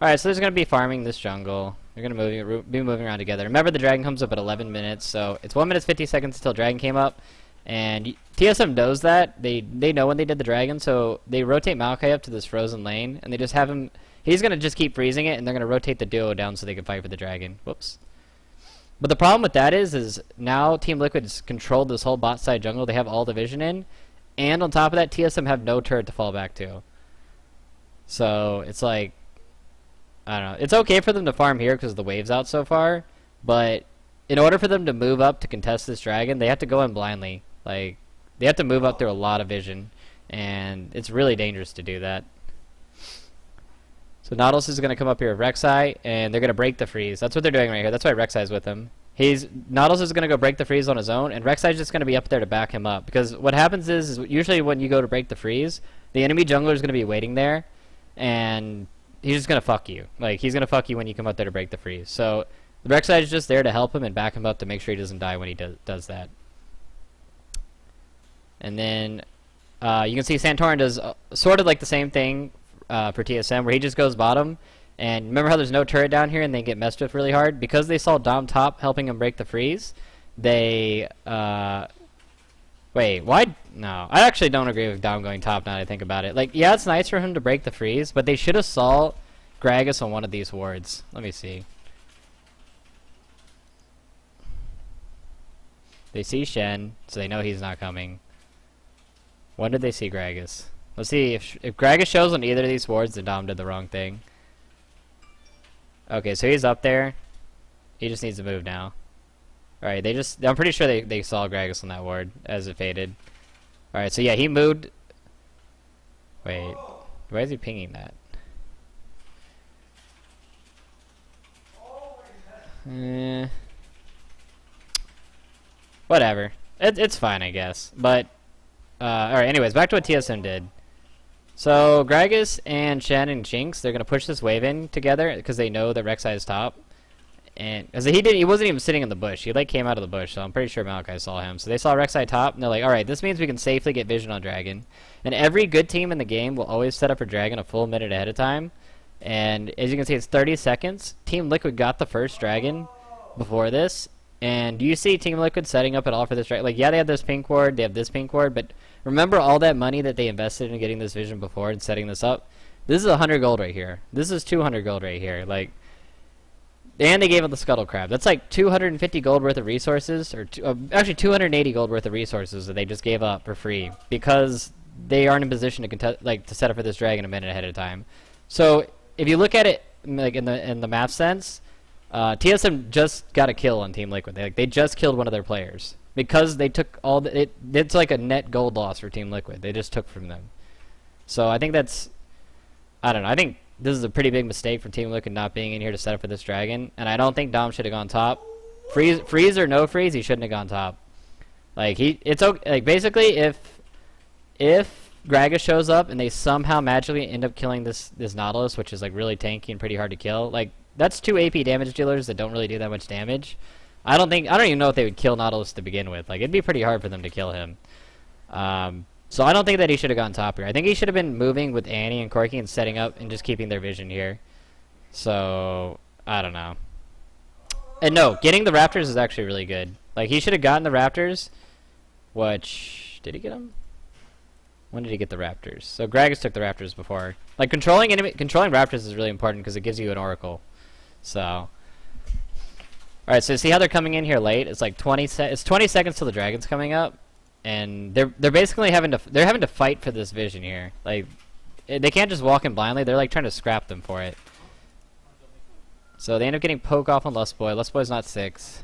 Alright, so there's going to be farming this jungle. They're going to be moving around together. Remember, the dragon comes up at 11 minutes, so it's 1 minute 50 seconds until dragon came up. And TSM knows that. They know when they did the dragon, so they rotate Maokai up to this frozen lane, and they just have him... He's going to just keep freezing it, and they're going to rotate the duo down so they can fight for the dragon. Whoops. But the problem with that is now Team Liquid's controlled this whole bot side jungle. They have all the vision in. And on top of that, TSM have no turret to fall back to. So, it's like... I don't know. It's okay for them to farm here because the wave's out so far. But in order for them to move up to contest this dragon, they have to go in blindly. Like, they have to move up through a lot of vision. And it's really dangerous to do that. So Nautilus is going to come up here with Rek'Sai, and they're going to break the freeze. That's what they're doing right here. That's why Rek'Sai's with him. Nautilus is going to go break the freeze on his own, and Rek'Sai's just going to be up there to back him up. Because what happens is usually when you go to break the freeze, the enemy jungler is going to be waiting there, and he's just going to fuck you. Like, he's going to fuck you when you come up there to break the freeze. So Rek'Sai is just there to help him and back him up to make sure he doesn't die when he does that. And then you can see Santorin does sort of like the same thing for TSM, where he just goes bottom. And remember how there's no turret down here and they get messed with really hard? Because they saw Dom top helping him break the freeze, they... Wait, why? No, I actually don't agree with Dom going top now that I think about it. Like, yeah, it's nice for him to break the freeze, but they should have saw Gragas on one of these wards. Let me see. They see Shen, so they know he's not coming. When did they see Gragas? Let's see, if Gragas shows on either of these wards, then Dom did the wrong thing. Okay, so he's up there. He just needs to move now. Alright, I'm pretty sure they saw Gragas on that ward as it faded. Alright, so yeah, he moved. Wait, why is he pinging that? Whatever. It's fine, I guess. But, alright, anyways, back to what TSM did. So, Gragas and Shen and Jinx, they're going to push this wave in together because they know that Rek'Sai is top. And because he wasn't even sitting in the bush. He like came out of the bush, so I'm pretty sure Maokai saw him. So they saw Rek'Sai top, and they're like, alright, this means we can safely get vision on Dragon. And every good team in the game will always set up for Dragon a full minute ahead of time. And as you can see, it's 30 seconds. Team Liquid got the first Dragon before this. And do you see Team Liquid setting up at all for this Dragon? Like, yeah, they have this pink ward, they have this pink ward, but remember all that money that they invested in getting this vision before and setting this up? This is 100 gold right here. This is 200 gold right here. Like, and they gave it the scuttle crab. That's like 250 gold worth of resources, or actually 280 gold worth of resources that they just gave up for free because they aren't in position to set up for this dragon a minute ahead of time. So if you look at it like in the math sense, TSM just got a kill on Team Liquid. They just killed one of their players because they took all the it's like a net gold loss for Team Liquid. They just took from them. So I think that's, I don't know. I think this is a pretty big mistake for Team Liquid not being in here to set up for this dragon, and I don't think Dom should have gone top. Freeze or no freeze, he shouldn't have gone top. Like it's okay. Like basically, if Gragas shows up and they somehow magically end up killing this Nautilus, which is like really tanky and pretty hard to kill, like that's 2 AP damage dealers that don't really do that much damage. I don't even know if they would kill Nautilus to begin with. Like it'd be pretty hard for them to kill him. So So I don't think that he should have gone top here. I think he should have been moving with Annie and Corky and setting up and just keeping their vision here. So, I don't know. And no, getting the Raptors is actually really good. Like, he should have gotten the Raptors, which... Did he get them? When did he get the Raptors? So Gragas took the Raptors before. Like, controlling Raptors is really important because it gives you an Oracle. So... Alright, so see how they're coming in here late? It's like 20 seconds till the Dragon's coming up. And they're basically having to fight for this vision here. Like, they can't just walk in blindly. They're like trying to scrap them for it. So they end up getting poke off on Lustboy. Lustboy's not 6.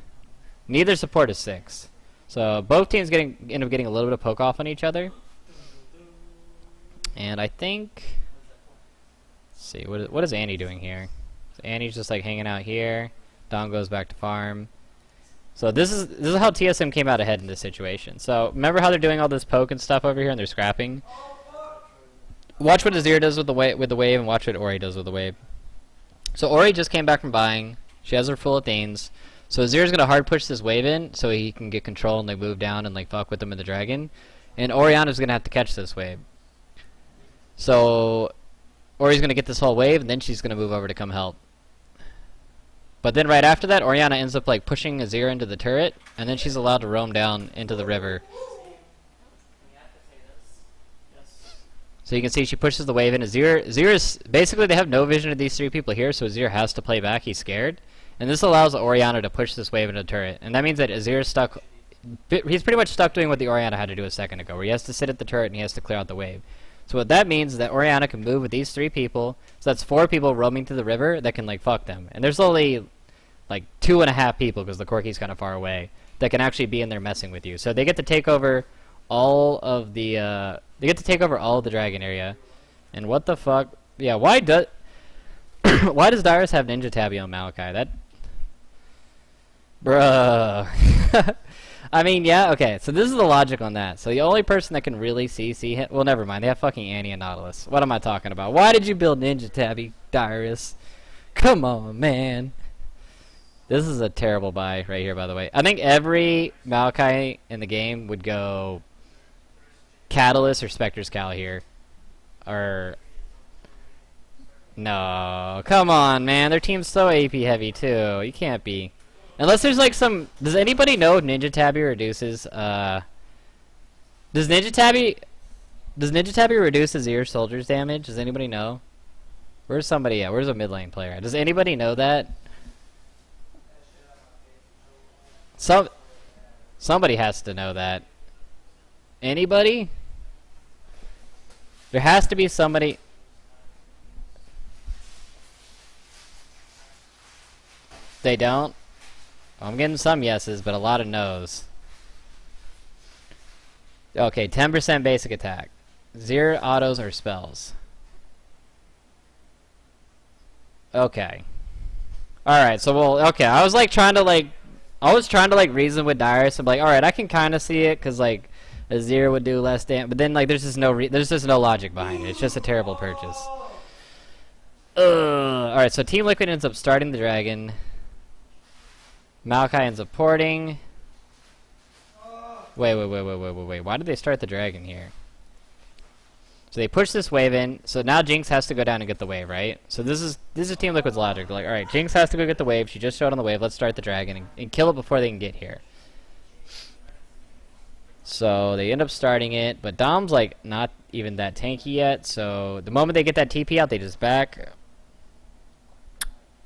Neither support is 6. So both teams end up getting a little bit of poke off on each other. And I think, let's see, what is Annie doing here? So Annie's just like hanging out here. Dom goes back to farm. So this is how TSM came out ahead in this situation. So remember how they're doing all this poke and stuff over here and they're scrapping? Watch what Azir does with the wave and watch what Ori does with the wave. So Ori just came back from buying. She has her full Athenes. So Azir's gonna hard push this wave in so he can get control and like move down and like fuck with them in the dragon. And Orianna's gonna have to catch this wave. So Ori's gonna get this whole wave and then she's gonna move over to come help. But then right after that, Orianna ends up like pushing Azir into the turret, and then she's allowed to roam down into the river. So you can see she pushes the wave in. Azir is basically, they have no vision of these 3 people here, so Azir has to play back. He's scared, and this allows Orianna to push this wave into the turret, and that means that Azir is stuck. He's pretty much stuck doing what the Orianna had to do a second ago, where he has to sit at the turret and he has to clear out the wave. So what that means is that Orianna can move with these 3 people. So that's 4 people roaming through the river that can like fuck them. And there's only like 2.5 people because the Corky's kind of far away that can actually be in there messing with you. So they get to take over all of the dragon area. And what the fuck? Yeah, why does Dyrus have Ninja Tabby on Maokai? That bruh. I mean, yeah, okay, so this is the logic on that. So the only person that can really see him... Well, never mind. They have fucking Annie and Nautilus. What am I talking about? Why did you build Ninja Tabby, Dyrus? Come on, man. This is a terrible buy right here, by the way. I think every Maokai in the game would go Catalyst or Spectre's Cal here. Or... No, come on, man. Their team's so AP heavy, too. You can't be... Unless there's like some... Does anybody know Ninja Tabby reduces... Does Ninja Tabby reduce Azir soldier's damage? Does anybody know? Where's somebody at? Where's a mid lane player at? Does anybody know that? Somebody has to know that. Anybody? There has to be somebody... They don't? I'm getting some yeses, but a lot of no's. Okay, 10% basic attack. 0 autos or spells. Okay. Alright, so well, okay, I was trying to reason with Dyrus. I'm like, alright, I can kind of see it, because like, a 0 would do less damage, but then like, there's just no logic behind it. It's just a terrible purchase. Alright, so Team Liquid ends up starting the dragon. Maokai ends up porting. Wait. Why did they start the dragon here? So they push this wave in. So now Jinx has to go down and get the wave, right? So this is Team Liquid's logic. They're like, alright, Jinx has to go get the wave. She just showed on the wave. Let's start the dragon and kill it before they can get here. So they end up starting it. But Dom's like not even that tanky yet. So the moment they get that TP out, they just back.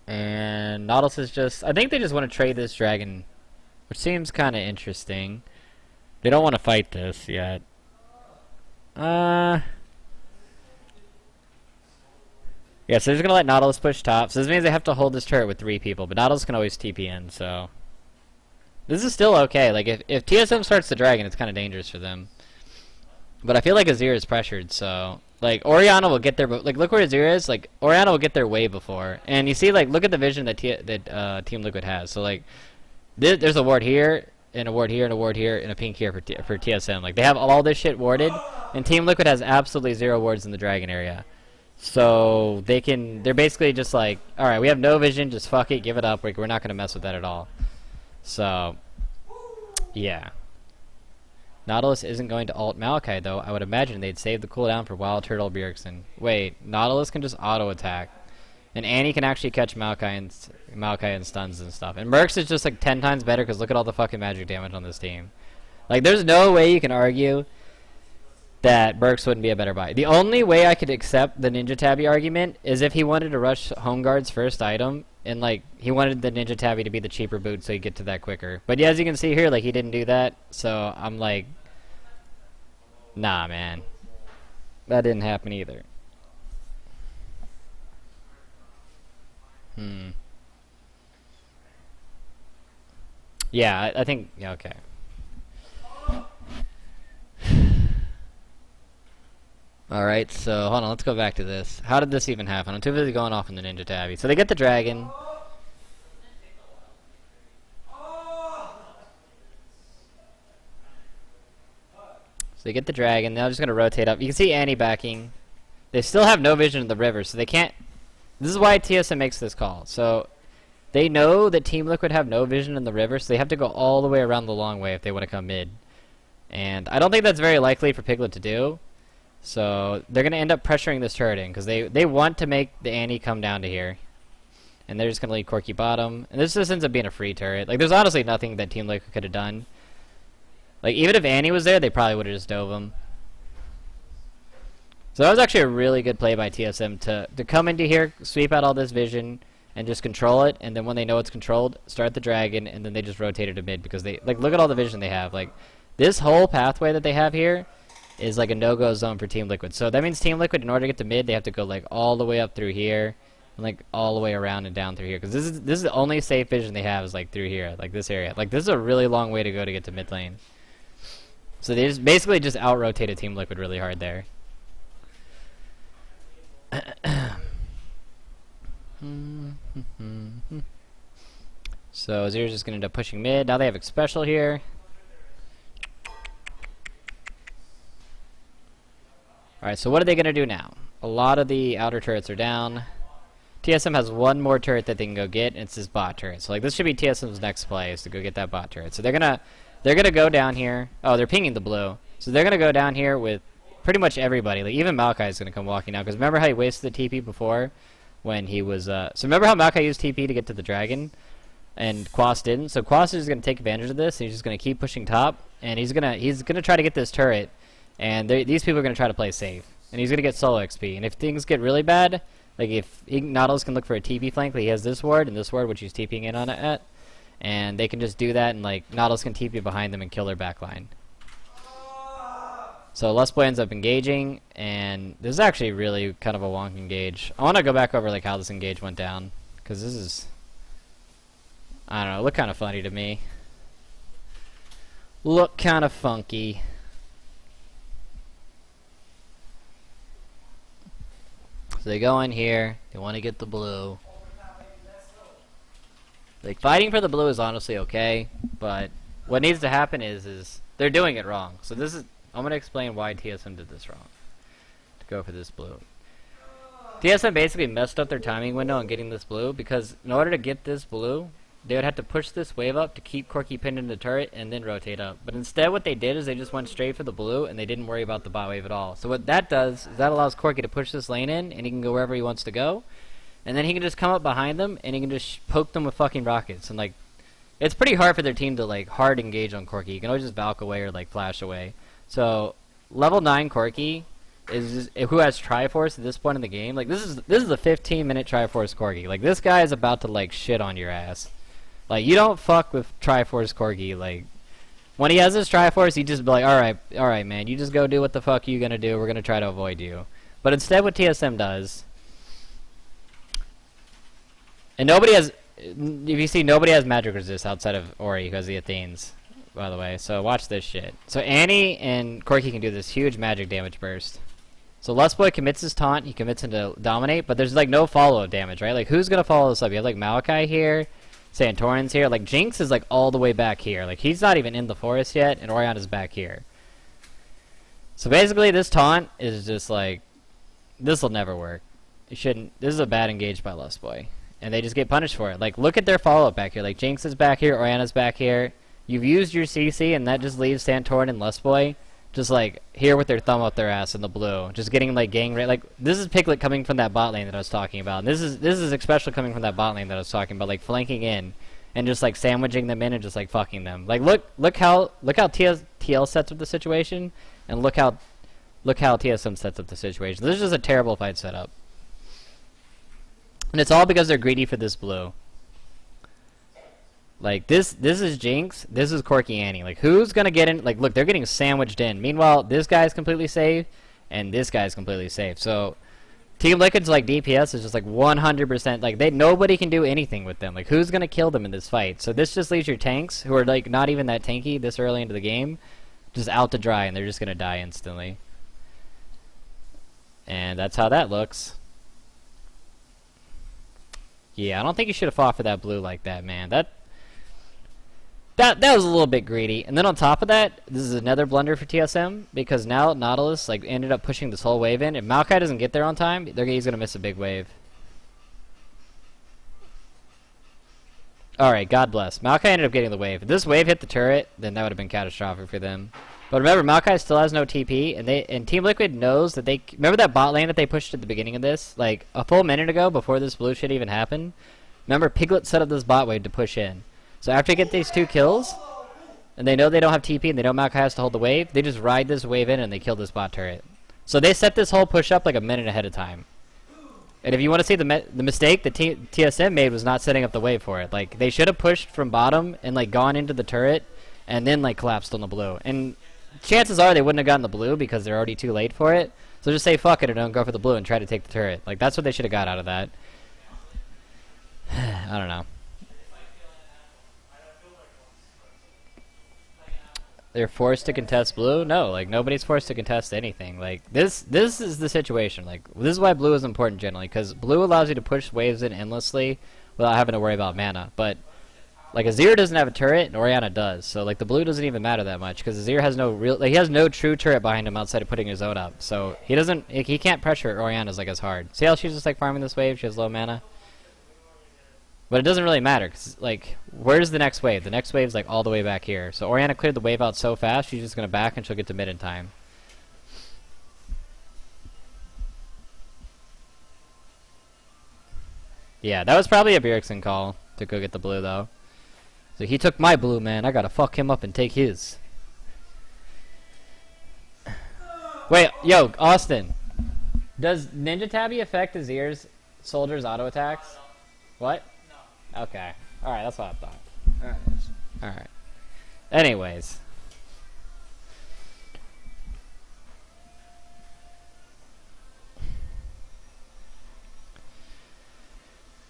And Nautilus is just... I think they just want to trade this dragon, which seems kind of interesting. They don't want to fight this yet. Yeah, so they're just going to let Nautilus push top. So this means they have to hold this turret with 3 people, but Nautilus can always TP in, so... This is still okay. Like, if TSM starts the dragon, it's kind of dangerous for them. But I feel like Azir is pressured, so... Like, Orianna will get there, but, like, look where Azir is. Like, Orianna will get there way before. And you see, like, look at the vision that Team Liquid has. So, like, there's a ward here, and a ward here, and a ward here, and a pink here for TSM. Like, they have all this shit warded, and Team Liquid has absolutely 0 wards in the dragon area. So, they're basically just like, alright, we have no vision, just fuck it, give it up. We're not going to mess with that at all. So, yeah. Nautilus isn't going to ult Maokai, though. I would imagine they'd save the cooldown for Wild Turtle Bjergsen. Wait, Nautilus can just auto-attack. And Annie can actually catch Maokai and stuns and stuff. And Mercs is just like 10 times better because look at all the fucking magic damage on this team. Like, there's no way you can argue that Mercs wouldn't be a better buy. The only way I could accept the Ninja Tabby argument is if he wanted to rush Home Guard's first item, and like he wanted the Ninja Tabby to be the cheaper boot so he'd get to that quicker. But yeah, as you can see here, like he didn't do that, so I'm like, nah, man, that didn't happen either. Yeah, I think, yeah, okay. Alright, so hold on, let's go back to this. How did this even happen? I'm too busy going off in the Ninja Tabby. So they get the dragon. So they get the dragon. Now I'm just going to rotate up. You can see Annie backing. They still have no vision of the river, so they can't... This is why TSM makes this call. So they know that Team Liquid have no vision in the river, so they have to go all the way around the long way if they want to come mid. And I don't think that's very likely for Piglet to do. So they're going to end up pressuring this turret in because they want to make the Annie come down to here. And they're just going to leave Corki bottom. And this just ends up being a free turret. Like, there's honestly nothing that Team Liquid could have done. Like, even if Annie was there, they probably would have just dove him. So that was actually a really good play by TSM to come into here, sweep out all this vision, and just control it. And then when they know it's controlled, start the dragon, and then they just rotate it to mid because they... Like, look at all the vision they have. Like, this whole pathway that they have here is like a no-go zone for Team Liquid. So that means Team Liquid, in order to get to mid, they have to go like all the way up through here, and like all the way around and down through here. Because this is the only safe vision they have is like through here, like this area. Like this is a really long way to go to get to mid lane. So they just basically just out-rotated Team Liquid really hard there. So Azir's just gonna end up pushing mid. Now they have a special here. Alright, so what are they going to do now? A lot of the outer turrets are down. TSM has one more turret that they can go get, and it's this bot turret. So like this should be TSM's next play, is to go get that bot turret. So they're gonna go down here. Oh, they're pinging the blue. So they're gonna go down here with pretty much everybody. Like even Maokai is gonna come walking now, because remember how he wasted the TP before when he was so remember how Maokai used TP to get to the dragon and Quas didn't? So Quas is gonna take advantage of this, and he's just gonna keep pushing top, and he's gonna try to get this turret. And these people are going to try to play safe. And he's going to get solo XP. And if things get really bad, like if Nautilus can look for a TP flank, like he has this ward and this ward, which he's TPing in on it at. And they can just do that, and like Nautilus can TP behind them and kill their backline. So Lustboy ends up engaging, and this is actually really kind of a wonk engage. I want to go back over like how this engage went down, because this is, I don't know, look kind of funny to me. Look kind of funky. So they go in here, they want to get the blue. Like, fighting for the blue is honestly okay, but what needs to happen is they're doing it wrong. So this is, I'm going to explain why TSM did this wrong. To go for this blue. TSM basically messed up their timing window on getting this blue, because in order to get this blue, they would have to push this wave up to keep Corki pinned in the turret and then rotate up. But instead what they did is they just went straight for the blue and they didn't worry about the bot wave at all. So what that does is that allows Corki to push this lane in, and he can go wherever he wants to go. And then he can just come up behind them and he can just poke them with fucking rockets. And like, it's pretty hard for their team to like hard engage on Corki. You can always just Valk away or like flash away. So level 9 Corki is just, who has Triforce at this point in the game. Like this is a 15-minute Triforce Corgi. Like this guy is about to like shit on your ass. Like, you don't fuck with Triforce Corgi. Like, when he has his Triforce, he just be like, alright, man, you just go do what the fuck you gonna do. We're gonna try to avoid you. But instead, what TSM does, and nobody has, if you see, nobody has magic resist outside of Ori because of the Athenes, by the way. So watch this shit. So Annie and Corki can do this huge magic damage burst. So Lustboy commits his taunt, he commits into dominate, but there's like no follow damage, right? Like, who's gonna follow this up? You have like Maokai here. Santorin's here. Like, Jinx is, like, all the way back here. Like, he's not even in the forest yet, and Oriana's back here. So, basically, this taunt is just, like, this will never work. It shouldn't. This is a bad engage by Lustboy. And they just get punished for it. Like, look at their follow-up back here. Like, Jinx is back here, Oriana's back here, you've used your CC, and that just leaves Santorin and Lustboy just like here with their thumb up their ass in the blue, just getting like gang rape. Like this is Piglet coming from that bot lane that I was talking about. And this is especially coming from that bot lane that I was talking about, like flanking in and just like sandwiching them in and just like fucking them. Like look how TL sets up the situation, and look how TSM sets up the situation. This is just a terrible fight setup, and it's all because they're greedy for this blue. Like, this is Jinx, this is Corky Annie. Like, who's gonna get in? Like, look, they're getting sandwiched in. Meanwhile, this guy's completely safe, and this guy's completely safe. So, Team Liquid's, like, DPS is just, like, 100%. Like, nobody can do anything with them. Like, who's gonna kill them in this fight? So, this just leaves your tanks, who are, like, not even that tanky this early into the game, just out to dry, and they're just gonna die instantly. And that's how that looks. Yeah, I don't think you should have fought for that blue like that, man. That was a little bit greedy. And then on top of that, this is another blunder for TSM, because now Nautilus like ended up pushing this whole wave in. If Maokai doesn't get there on time, he's gonna miss a big wave. Alright, God bless. Maokai ended up getting the wave. If this wave hit the turret, then that would have been catastrophic for them. But remember, Maokai still has no TP, and Team Liquid knows that remember that bot lane that they pushed at the beginning of this? Like, a full minute ago, before this blue shit even happened? Remember, Piglet set up this bot wave to push in. So after they get these 2 kills, and they know they don't have TP and they know Maokai has to hold the wave, they just ride this wave in and they kill this bot turret. So they set this whole push up like a minute ahead of time. And if you want to see the mistake that TSM made was not setting up the wave for it. Like, they should have pushed from bottom and like gone into the turret and then like collapsed on the blue. And chances are they wouldn't have gotten the blue because they're already too late for it. So just say fuck it and don't go for the blue and try to take the turret. Like, that's what they should have got out of that. I don't know. They're forced to contest blue? No, like, nobody's forced to contest anything. Like, this is the situation. Like, this is why blue is important generally, because blue allows you to push waves in endlessly without having to worry about mana. But, like, Azir doesn't have a turret, and Orianna does. So, like, the blue doesn't even matter that much, because Azir has no real... Like, he has no true turret behind him outside of putting his own up. So, he doesn't... Like, he can't pressure Orianna's, like, as hard. See how she's just, like, farming this wave? She has low mana? But it doesn't really matter, because, like, where's the next wave? The next wave's, like, all the way back here. So Orianna cleared the wave out so fast, she's just going to back and she'll get to mid in time. Yeah, that was probably a Bjergsen call to go get the blue, though. So he took my blue, man. I gotta fuck him up and take his. Wait, yo, Austin. Does Ninja Tabby affect Azir's soldiers' auto attacks? What? Okay. Alright, that's what I thought. Alright. Anyways.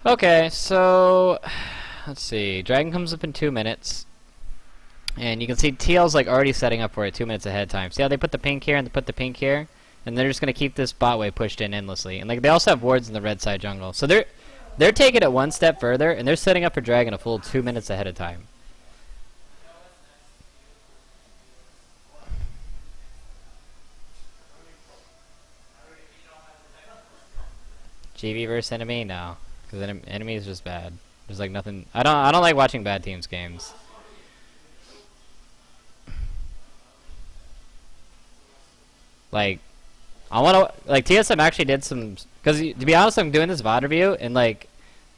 Okay, so... Let's see. Dragon comes up in 2 minutes. And you can see TL's like already setting up for it 2 minutes ahead of time. See how they put the pink here and they put the pink here? And they're just going to keep this bot wave pushed in endlessly. And like they also have wards in the red side jungle. So they're taking it one step further, and they're setting up for Dragon a full 2 minutes ahead of time. GV versus enemy? No. Because enemy is just bad. There's like nothing... I don't like watching bad teams games. Like... I want to, like, TSM actually did some, because to be honest, I'm doing this VOD review, and, like,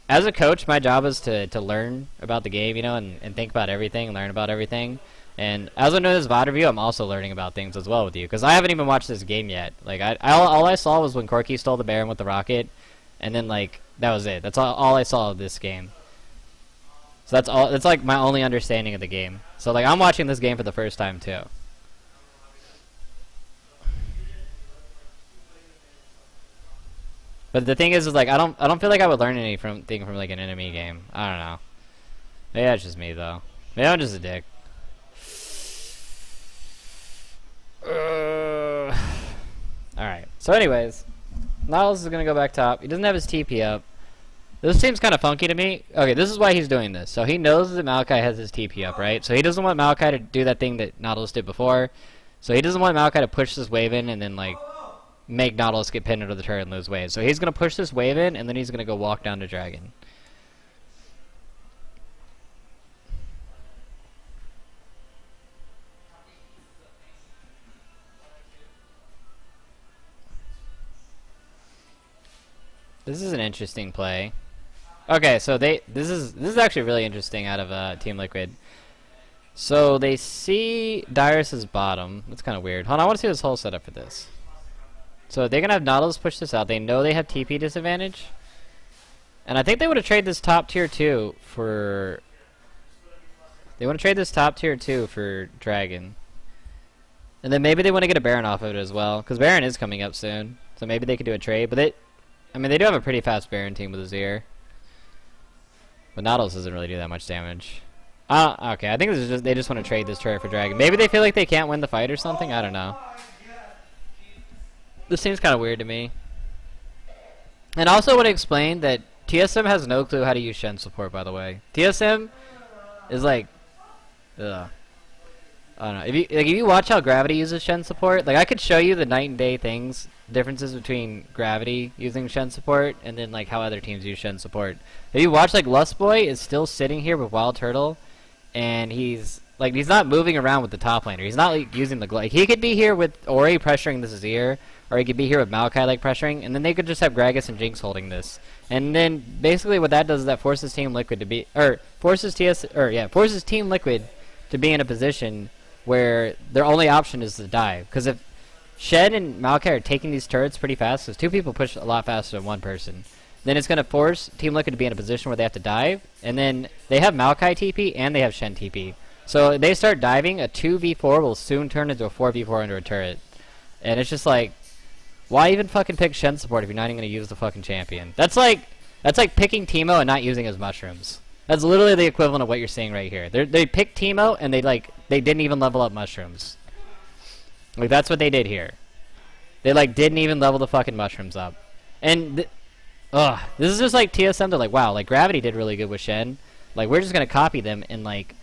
as a coach, my job is to learn about the game, you know, and think about everything, and learn about everything, and as I'm doing this VOD review, I'm also learning about things as well with you, because I haven't even watched this game yet. Like, all I saw was when Corky stole the Baron with the rocket, and then, like, that was it. That's all I saw of this game. So that's like, my only understanding of the game. So, like, I'm watching this game for the first time, too. But the thing is like I don't feel like I would learn anything from like an enemy game. I don't know. Maybe that's just me though. Maybe I'm just a dick. Alright. So anyways, Nautilus is gonna go back top. He doesn't have his TP up. This seems kind of funky to me. Okay, this is why he's doing this. So he knows that Maokai has his TP up, right? So he doesn't want Maokai to do that thing that Nautilus did before. So he doesn't want Maokai to push this wave in and then like make Nautilus get pinned into the turret and lose waves. So he's going to push this wave in, and then he's going to go walk down to Dragon. This is an interesting play. Okay, so this is actually really interesting out of Team Liquid. So they see Dyrus's bottom. That's kind of weird. Hold on, I want to see this whole setup for this. So they're gonna have Nautilus push this out. They know they have TP disadvantage, and I think they want to trade this top tier 2 for. They want to trade this top tier 2 for Dragon. And then maybe they want to get a Baron off of it as well, because Baron is coming up soon. So maybe they could do a trade, but I mean, they do have a pretty fast Baron team with Azir. But Nautilus doesn't really do that much damage. Okay, I think this is just, they just want to trade this turret for Dragon. Maybe they feel like they can't win the fight or something, I don't know. This seems kind of weird to me. And also want to explain that TSM has no clue how to use Shen support, by the way. TSM is like, ugh. I don't know. If you watch how Gravity uses Shen support, like I could show you the night and day differences between Gravity using Shen support and then like how other teams use Shen support. If you watch like Lustboy is still sitting here with Wild Turtle, and he's not moving around with the top laner. He's not like using the like he could be here with Ori pressuring this Azir, or he could be here with Maokai like pressuring, and then they could just have Gragas and Jinx holding this. And then basically what that does is that forces Team Liquid to be forces Team Liquid to be in a position where their only option is to dive. Because if Shen and Maokai are taking these turrets pretty fast, because 2 people push a lot faster than 1 person, then it's going to force Team Liquid to be in a position where they have to dive, and then they have Maokai TP and they have Shen TP. So if they start diving, a 2v4 will soon turn into a 4v4 under a turret. And it's just like, why even fucking pick Shen support if you're not even going to use the fucking champion? That's like picking Teemo and not using his mushrooms. That's literally the equivalent of what you're seeing right here. They picked Teemo and they didn't even level up mushrooms. Like that's what they did here. They like didn't even level the fucking mushrooms up. And this is just like TSM. They're like, wow, like Gravity did really good with Shen. Like we're just gonna copy them and like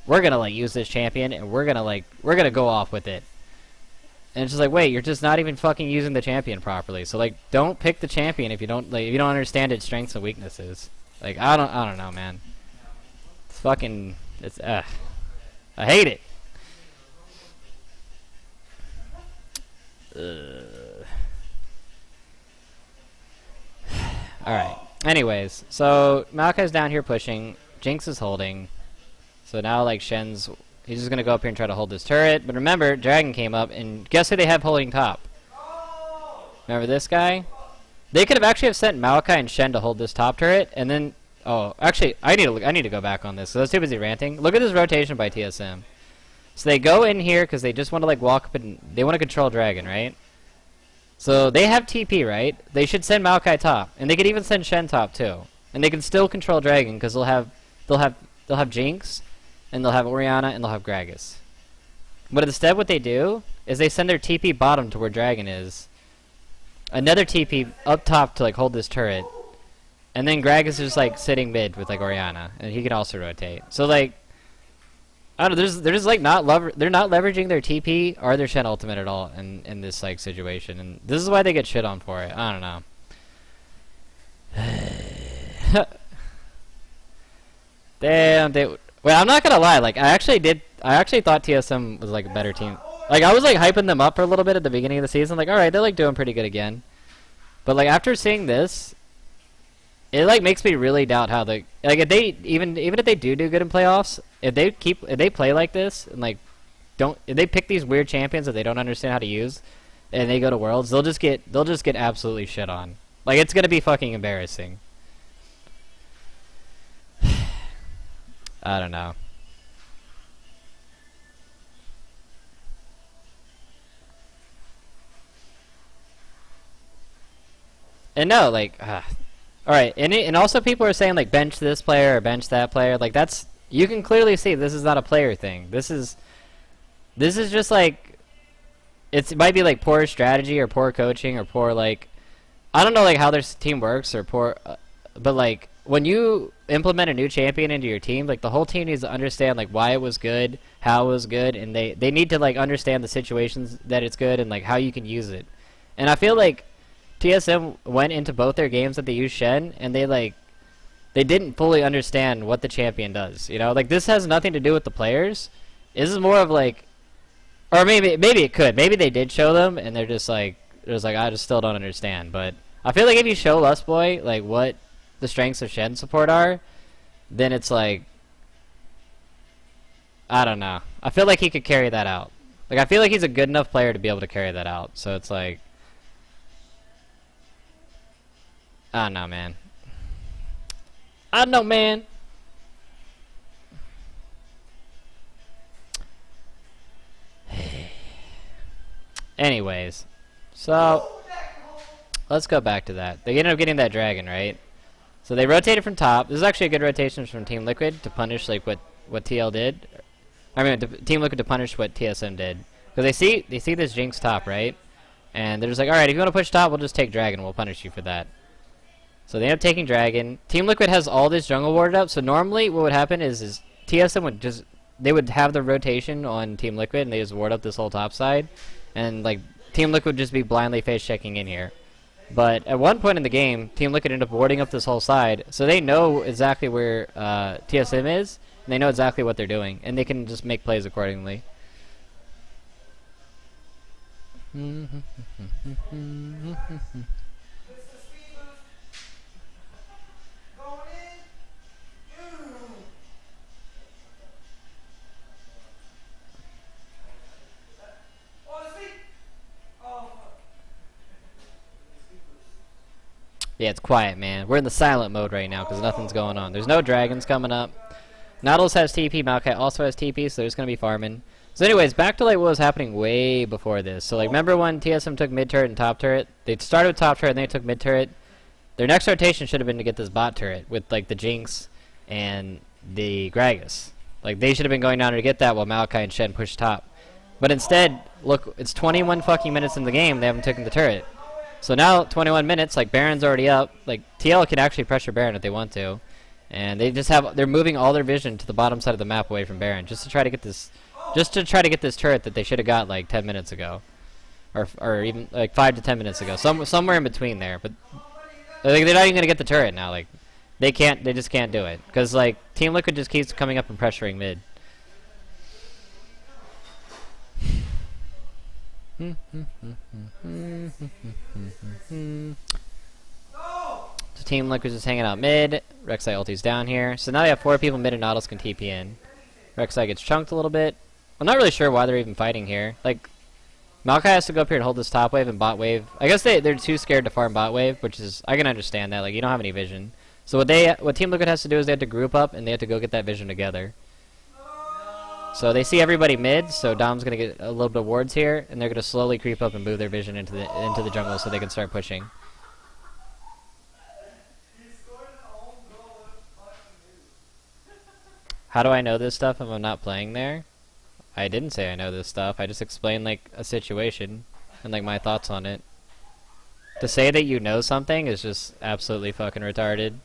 we're gonna like use this champion and we're gonna go off with it. And it's just like, wait, you're just not even fucking using the champion properly. So like, don't pick the champion if you don't understand its strengths and weaknesses. Like I don't know, man. It's fucking I hate it. Alright. Anyways, so Maokai's down here pushing. Jinx is holding. So now like he's just gonna go up here and try to hold this turret. But remember, Dragon came up and guess who they have holding top? Remember this guy? They could have actually sent Maokai and Shen to hold this top turret, and then actually I need to go back on this. So I was too busy ranting. Look at this rotation by TSM. So they go in here because they just want to like walk up and they want to control Dragon, right? So they have TP, right? They should send Maokai top, and they could even send Shen top too, and they can still control Dragon because they'll have Jinx, and they'll have Orianna, and they'll have Gragas. But instead, what they do is they send their TP bottom to where Dragon is, another TP up top to like hold this turret, and then Gragas is just like sitting mid with like Orianna, and he can also rotate. So like, I don't know. They're just like they're not leveraging their TP or their Shen ultimate at all in this like situation, and this is why they get shit on for it. I don't know. Damn. Wait, I'm not gonna lie. Like I actually thought TSM was like a better team. Like I was like hyping them up for a little bit at the beginning of the season. Like, all right, they're like doing pretty good again. But like after seeing this, it like makes me really doubt how they like if they even if they do good in playoffs, if they play like this and like if they pick these weird champions that they don't understand how to use, and they go to Worlds, they'll just get absolutely shit on. Like it's gonna be fucking embarrassing. I don't know. And no, like, alright, and also people are saying, like, bench this player or bench that player. Like, that's, you can clearly see this is not a player thing. This is just, like, it might be, like, poor strategy or poor coaching or poor, like, I don't know, like, how their team works or poor, but, like, when you implement a new champion into your team, like, the whole team needs to understand, like, why it was good, how it was good, and they need to, like, understand the situations that it's good and, like, how you can use it. And I feel like TSM went into both their games that they used Shen, and they didn't fully understand what the champion does. You know, like this has nothing to do with the players. This is more of like, or maybe it could. Maybe they did show them, and they're just like I just still don't understand. But I feel like if you show Lustboy like what the strengths of Shen support are, then it's like, I don't know. I feel like he could carry that out. Like, I feel like he's a good enough player to be able to carry that out. So it's like, I don't know, man. I don't know, man. Anyways, so let's go back to that. They ended up getting that dragon, right? So they rotated from top. This is actually a good rotation from Team Liquid to punish like what TL did. I mean, Team Liquid to punish what TSM did. Because they see this Jinx top, right? And they're just like, alright, if you want to push top, we'll just take dragon. We'll punish you for that. So they end up taking dragon. Team Liquid has all this jungle warded up. So normally what would happen is TSM would just, they would have the rotation on Team Liquid and they just ward up this whole top side. And like Team Liquid would just be blindly face checking in here. But at one point in the game, Team Liquid ended up warding up this whole side. So they know exactly where TSM is. And they know exactly what they're doing. And they can just make plays accordingly. Yeah, it's quiet, man. We're in the silent mode right now because nothing's going on. There's no dragons coming up. Nautilus has TP. Maokai also has TP, so they're just going to be farming. So anyways, back to like what was happening way before this. So like, remember when TSM took mid turret and top turret? They started with top turret and they took mid turret. Their next rotation should have been to get this bot turret with like the Jinx and the Gragas. Like they should have been going down to get that while Maokai and Shen pushed top. But instead, look, it's 21 fucking minutes in the game. They haven't taken the turret. So now 21 minutes, like Baron's already up. Like TL can actually pressure Baron if they want to, and they're moving all their vision to the bottom side of the map away from Baron just to try to get this, turret that they should have got like 10 minutes ago, or even like 5 to 10 minutes ago, somewhere in between there. But like, they're not even gonna get the turret now. Like they just can't do it because like Team Liquid just keeps coming up and pressuring mid. So Team Liquid's just hanging out mid. Rek'Sai ulti's down here. So now they have 4 people mid and Nautilus can TP in. Rek'Sai gets chunked a little bit. I'm not really sure why they're even fighting here. Like, Maokai has to go up here and hold this top wave and bot wave. I guess they're too scared to farm bot wave, which is, I can understand that. Like, you don't have any vision. So what Team Liquid has to do is they have to group up and they have to go get that vision together. So they see everybody mid, so Dom's gonna get a little bit of wards here, and they're gonna slowly creep up and move their vision into the jungle so they can start pushing. How do I know this stuff if I'm not playing there? I didn't say I know this stuff. I just explained like a situation and like my thoughts on it. To say that you know something is just absolutely fucking retarded.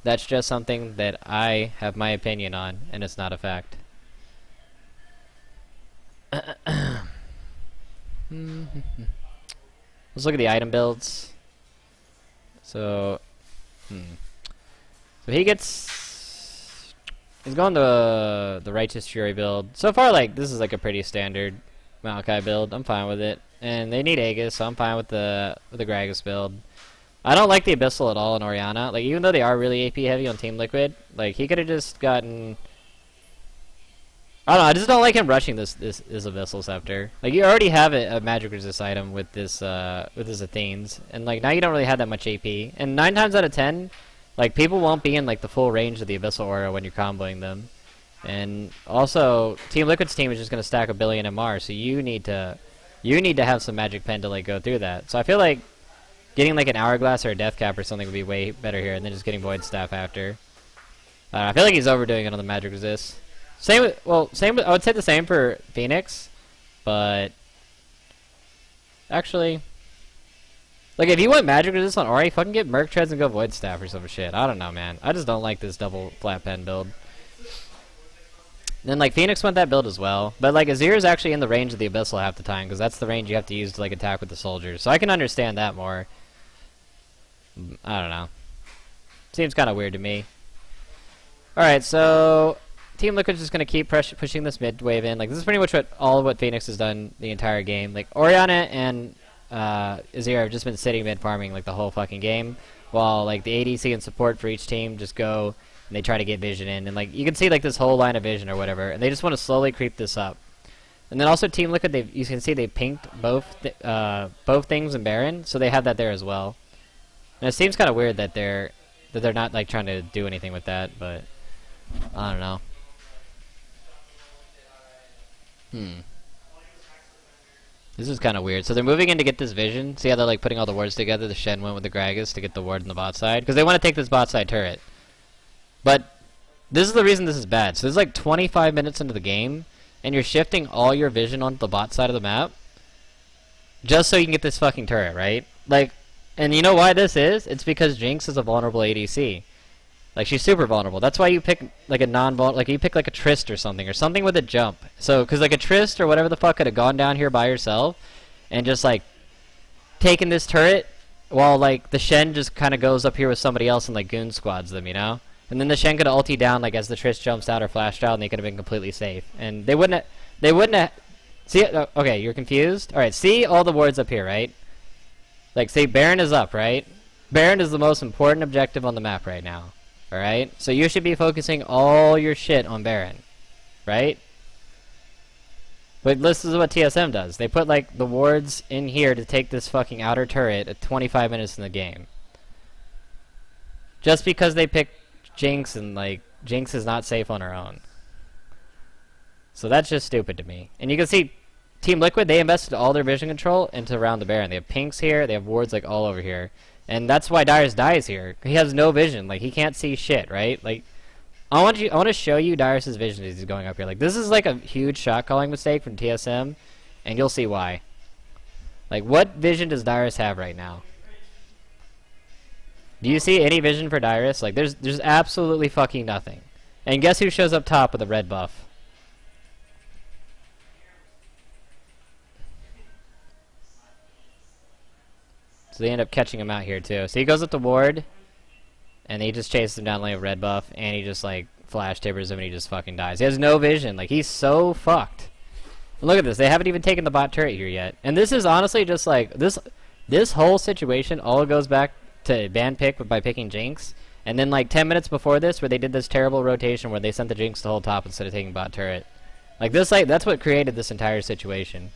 That's just something that I have my opinion on, and it's not a fact. Let's look at the item builds. So, so he's going to the Righteous Fury build. So far, like, this is like a pretty standard Maokai build. I'm fine with it. And they need Aegis, so I'm fine with the Gragas build. I don't like the Abyssal at all in Orianna. Like, even though they are really AP heavy on Team Liquid, like, he could have just gotten... I don't know, I just don't like him rushing this Abyssal Scepter. Like, you already have a Magic Resist item with this Athenes, and, like, now you don't really have that much AP. And 9 times out of 10, like, people won't be in, like, the full range of the Abyssal Aura when you're comboing them. And also, Team Liquid's team is just going to stack a billion MR, so you need to have some Magic Pen to, like, go through that. So I feel like getting like an Hourglass or a Death Cap or something would be way better here, and then just getting Void Staff after. I feel like he's overdoing it on the Magic Resist. I would say the same for Phoenix, but actually, like if you want Magic Resist on Ori, fucking get Merc Treads and go Void Staff or some shit. I don't know, man. I just don't like this double flat pen build. Then like Phoenix went that build as well, but like Azir is actually in the range of the Abyssal half the time because that's the range you have to use to like attack with the soldiers. So I can understand that more. I don't know. Seems kind of weird to me. Alright, so Team Liquid's just going to keep pushing this mid wave in. Like, this is pretty much all of what Phoenix has done the entire game. Like, Orianna and Azir have just been sitting mid farming like the whole fucking game, while like the ADC and support for each team just go and they try to get vision in, and like you can see like this whole line of vision or whatever, and they just want to slowly creep this up. And then also Team Liquid, you can see they pinked both things in Baron, so they have that there as well. And it seems kind of weird that they're not like trying to do anything with that, but I don't know. This is kind of weird. So they're moving in to get this vision. See how they're like putting all the wards together? The Shen went with the Gragas to get the ward in the bot side, because they want to take this bot side turret. But this is the reason this is bad. So this is like 25 minutes into the game, and you're shifting all your vision onto the bot side of the map just so you can get this fucking turret, right? Like, and you know why this is? It's because Jinx is a vulnerable ADC. Like, she's super vulnerable. That's why you pick like a non-vulnerable, like you pick like a Trist or something with a jump. So, because like a Trist or whatever the fuck could have gone down here by herself and just like taken this turret while like the Shen just kind of goes up here with somebody else and like goon squads them, you know? And then the Shen could have ulti down like as the Trist jumps out or flashed out, and they could have been completely safe. And they wouldn't have, see, okay, you're confused? Alright, see all the wards up here, right? Like, say Baron is up, right? Baron is the most important objective on the map right now. Alright? So you should be focusing all your shit on Baron. Right? But this is what TSM does. They put, like, the wards in here to take this fucking outer turret at 25 minutes in the game. Just because they pick Jinx, and, like, Jinx is not safe on her own. So that's just stupid to me. And you can see Team Liquid, they invested all their vision control into around the Baron. They have pinks here, they have wards, like, all over here. And that's why Dyrus dies here. He has no vision. Like, he can't see shit, right? Like, I want to show you Dyrus's vision as he's going up here. Like, this is like a huge shot calling mistake from TSM, and you'll see why. Like, what vision does Dyrus have right now? Do you see any vision for Dyrus? Like, there's absolutely fucking nothing. And guess who shows up top with a red buff? So they end up catching him out here too. So he goes up the ward, and he just chases him down lane with red buff, and he just like flash tippers him, and he just fucking dies. He has no vision. Like, he's so fucked. And look at this. They haven't even taken the bot turret here yet. And this is honestly just like this whole situation all goes back to ban pick by picking Jinx. And then like 10 minutes before this, where they did this terrible rotation where they sent the Jinx to hold top instead of taking bot turret. Like this, like that's what created this entire situation.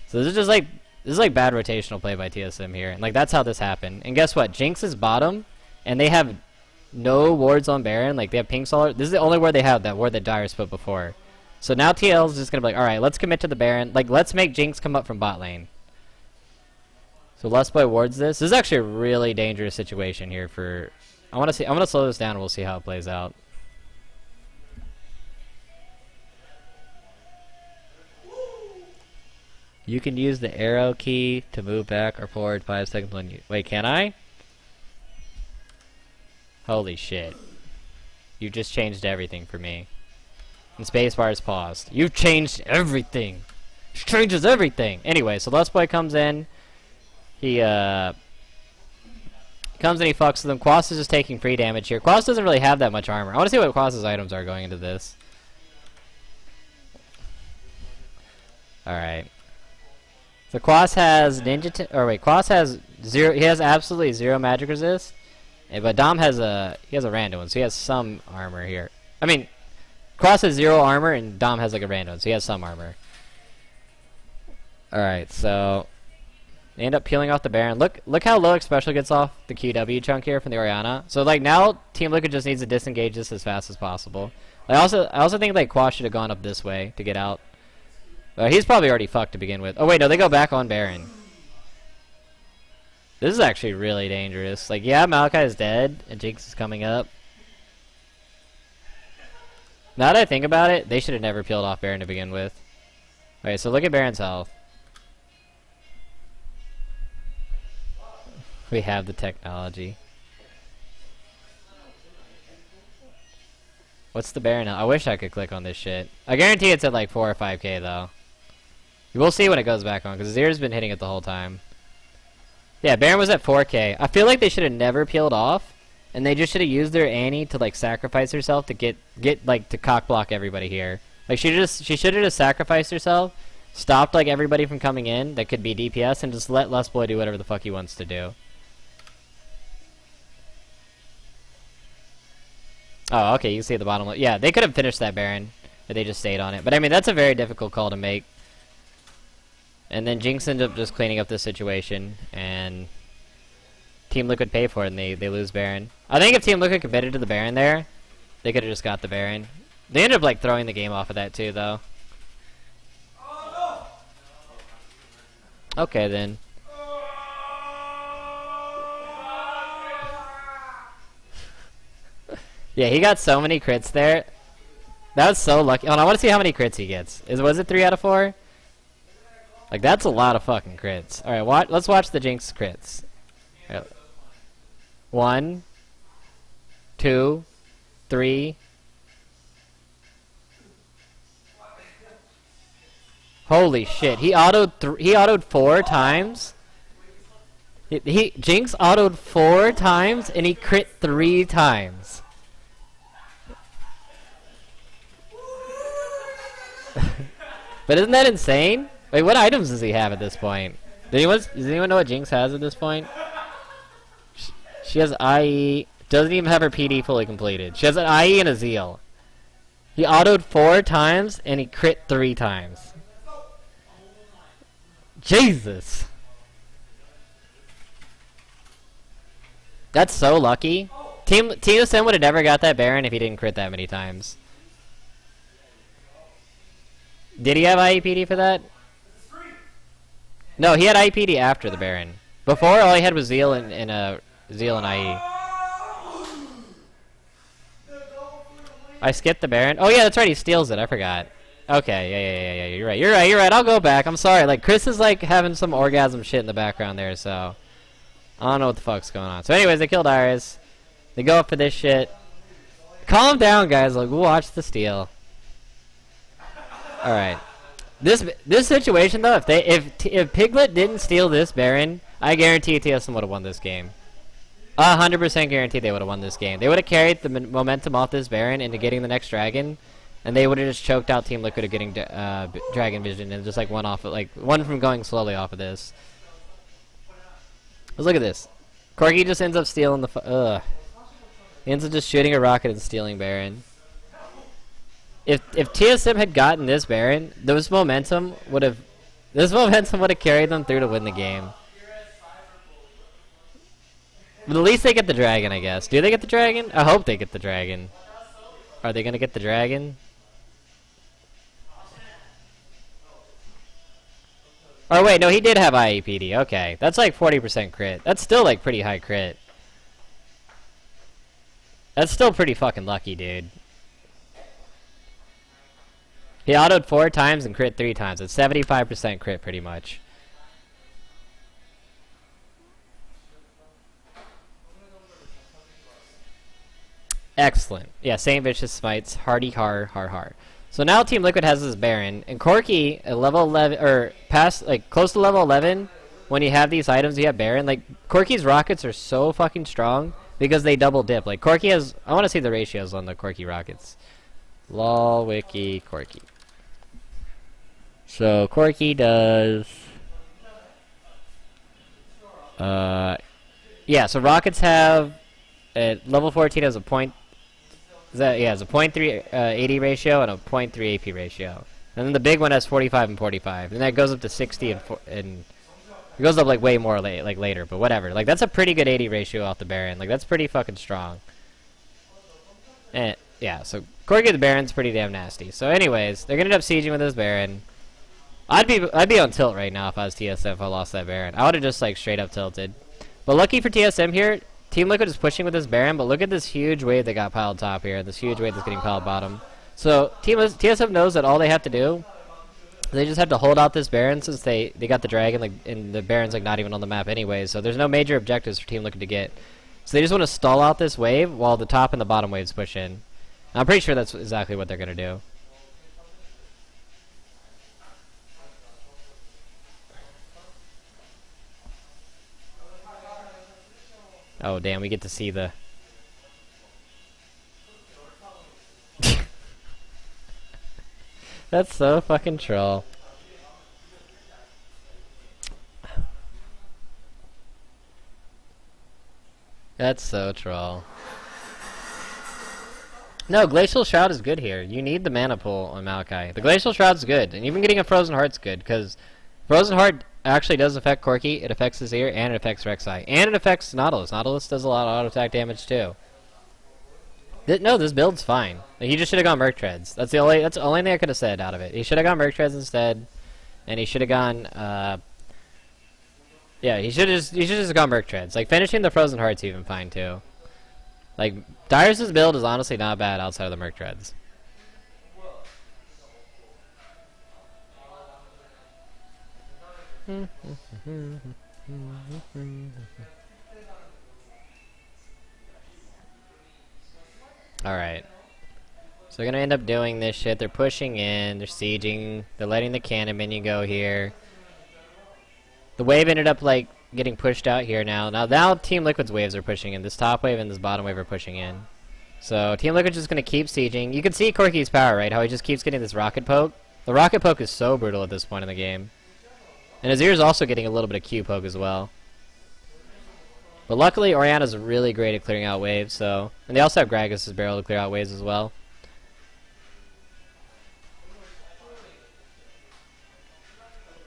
So this is just like. This is like bad rotational play by TSM here. And like that's how this happened. And guess what? Jinx is bottom, and they have no wards on Baron. Like, they have pinks all. This is the only ward they have, that ward that Dyrus put before. So now TL is just gonna be like, alright, let's commit to the Baron. Like, let's make Jinx come up from bot lane. So Lustboy wards this. This is actually a really dangerous situation here for. I'm gonna slow this down and we'll see how it plays out. You can use the arrow key to move back or forward 5 seconds when you... Wait, can I? Holy shit. You just changed everything for me. And spacebar is paused. You've changed everything! It changes everything! Anyway, so Lustboy comes in. He, comes and he fucks with them. Quas is just taking free damage here. Quas doesn't really have that much armor. I want to see what Quas's items are going into this. Alright. So Quas has Quas has zero. He has absolutely zero magic resist, but Dom has he has a random one, so he has some armor here. I mean, Quas has zero armor, and Dom has like a random one, so he has some armor. All right, so they end up peeling off the Baron. Look how Loic special gets off the QW chunk here from the Orianna. So like now, Team Liquid just needs to disengage this as fast as possible. I also think like Quas should have gone up this way to get out. He's probably already fucked to begin with. Oh wait, no, they go back on Baron. This is actually really dangerous. Like, yeah, Maokai is dead, and Jinx is coming up. Now that I think about it, they should have never peeled off Baron to begin with. Okay, so look at Baron's health. We have the technology. What's the Baron? I wish I could click on this shit. I guarantee it's at like 4 or 5k though. We'll see when it goes back on, because Azir's been hitting it the whole time. Yeah, Baron was at 4k. I feel like they should have never peeled off, and they just should have used their Annie to like sacrifice herself to get like to cock block everybody here. Like she should have just sacrificed herself stopped like everybody from coming in that could be DPS, and just let Lustboy do whatever the fuck he wants to do. Oh, okay, you can see at the bottom. Yeah, they could have finished that Baron, but they just stayed on it. But I mean, that's a very difficult call to make. And then Jinx ended up just cleaning up the situation, and Team Liquid pay for it, and they lose Baron. I think if Team Liquid committed to the Baron there, they could have just got the Baron. They ended up like throwing the game off of that too, though. Okay then. Yeah, he got so many crits there. That was so lucky. Hold on, I want to see how many crits he gets. Was it 3 out of 4? Like, that's a lot of fucking crits. Alright, let's watch the Jinx crits. Right. 1, 2, 3. Holy shit! He autoed 4 times. Jinx autoed 4 times, and he crit 3 times. But isn't that insane? Wait, what items does he have at this point? Does anyone know what Jinx has at this point? She has IE. Doesn't even have her PD fully completed. She has an IE and a Zeal. He autoed 4 times, and he crit 3 times. Jesus! That's so lucky. TSM would have never got that Baron if he didn't crit that many times. Did he have IEPD for that? No, he had IEPD after the Baron. Before, all he had was Zeal and IE. I skipped the Baron. Oh yeah, that's right. He steals it. I forgot. Okay, yeah. You're right. I'll go back. I'm sorry. Like Chris is like having some orgasm shit in the background there, so I don't know what the fuck's going on. So, anyways, they killed Iris. They go up for this shit. Calm down, guys. Like, we'll watch the steal. All right. This situation though, if Piglet didn't steal this Baron, I guarantee TSM would have won this game. 100% guarantee they would have won this game. They would have carried the momentum off this Baron into getting the next dragon, and they would have just choked out Team Liquid of getting Dragon Vision and just like one from going slowly off of this. Let's look at this. Corgi just ends up stealing the. He ends up just shooting a rocket and stealing Baron. If TSM had gotten this Baron, this momentum would have carried them through to win the game. But at least they get the dragon, I guess. Do they get the dragon? I hope they get the dragon. Are they gonna get the dragon? Oh wait, no, he did have IEPD. Okay, that's like 40% crit. That's still like pretty high crit. That's still pretty fucking lucky, dude. He autoed 4 times and crit 3 times. It's 75% crit, pretty much. Excellent. Yeah, Saintvicious smites. Hardy har. So now Team Liquid has this Baron, and Corki at level 11 or past like close to level 11. When you have these items, you have Baron. Like Corki's rockets are so fucking strong because they double dip. Like Corki has. I want to see the ratios on the Corki rockets. Lol wiki Corki. So Corki does. Yeah. So rockets have at level 14 has a point. It's a 0.3 AD ratio and a 0.3 AP ratio. And then the big one has 45 and 45. And that goes up to 60 and it goes up like way more later, but whatever. Like that's a pretty good AD ratio off the Baron. Like that's pretty fucking strong. And yeah, so Corgi the Baron's pretty damn nasty. So anyways, they're gonna end up sieging with this Baron. I'd be on tilt right now if I was TSM if I lost that Baron. I would have just like straight up tilted. But lucky for TSM here, Team Liquid is pushing with this Baron, but look at this huge wave that got piled top here. This huge wave that's getting piled bottom. So TSM knows that all they have to do, they just have to hold out this Baron since they got the dragon, like, and the Baron's like not even on the map anyway. So there's no major objectives for Team Liquid to get. So they just want to stall out this wave while the top and the bottom waves push in. And I'm pretty sure that's exactly what they're gonna do. Oh damn, we get to see the That's so fucking troll. That's so troll. No, Glacial Shroud is good here. You need the mana pool on Maokai. The Glacial Shroud's good, and even getting a Frozen Heart's good, because Frozen Heart actually does affect Corki, it affects Azir, and it affects Rek'Sai. And it affects Nautilus. Nautilus does a lot of auto-attack damage, too. No, this build's fine. Like, he just should have gone Merc Treads. That's the only thing I could have said out of it. He should have gone Merc Treads instead, and he should have gone, yeah, he should have just gone Merc Treads. Like, finishing the Frozen Heart's even fine, too. Like, Darius' build is honestly not bad outside of the Merc Treads. Alright. So they're gonna end up doing this shit. They're pushing in, they're sieging, they're letting the cannon minion go here. The wave ended up, like, getting pushed out here now. Now Team Liquid's waves are pushing in. This top wave and this bottom wave are pushing in. So Team Liquid's just gonna keep sieging. You can see Corki's power, right? How he just keeps getting this rocket poke. The rocket poke is so brutal at this point in the game. And Azir's also getting a little bit of Q poke as well. But luckily, Orianna's really great at clearing out waves, so... And they also have Gragas' barrel to clear out waves as well.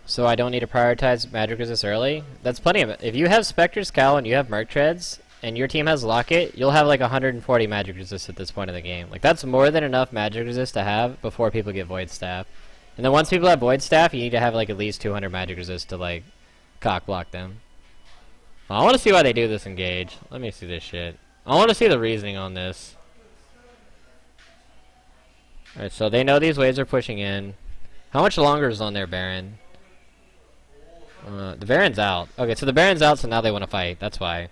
So I don't need to prioritize Magic Resist early. That's plenty of it. If you have Spectre's Cowl and you have Merc Treads, and your team has Locket, you'll have like 140 Magic Resist at this point in the game. Like, that's more than enough Magic Resist to have before people get Void Staff. And then once people have Void Staff, you need to have like at least 200 Magic Resist to like cock block them. I want to see why they do this engage. Let me see this shit. I want to see the reasoning on this. Alright, so they know these waves are pushing in. How much longer is on their Baron? The Baron's out. Okay, so the Baron's out, so now they want to fight. That's why.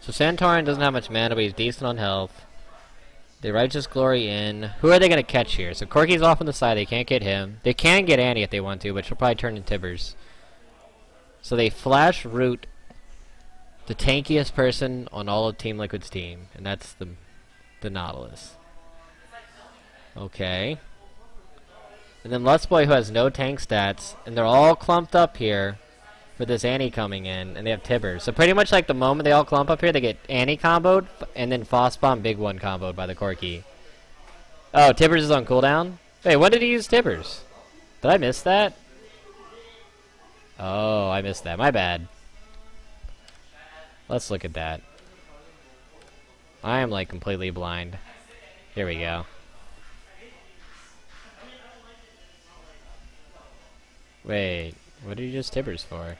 So Santorin doesn't have much mana, but he's decent on health. They Righteous Glory in. Who are they going to catch here? So Corki's off on the side. They can't get him. They can get Annie if they want to, but she'll probably turn into Tibbers. So they flash root the tankiest person on all of Team Liquid's team, and that's the Nautilus. Okay. And then Lust Boy, who has no tank stats, and they're all clumped up here for this Annie coming in, and they have Tibbers. So pretty much like the moment they all clump up here, they get Annie comboed, and then Frostbomb Big One comboed by the Corki. Oh, Tibbers is on cooldown? Wait, when did he use Tibbers? Did I miss that? Oh, I missed that. My bad. Let's look at that. I am like completely blind. Here we go. Wait, what did you use Tibbers for?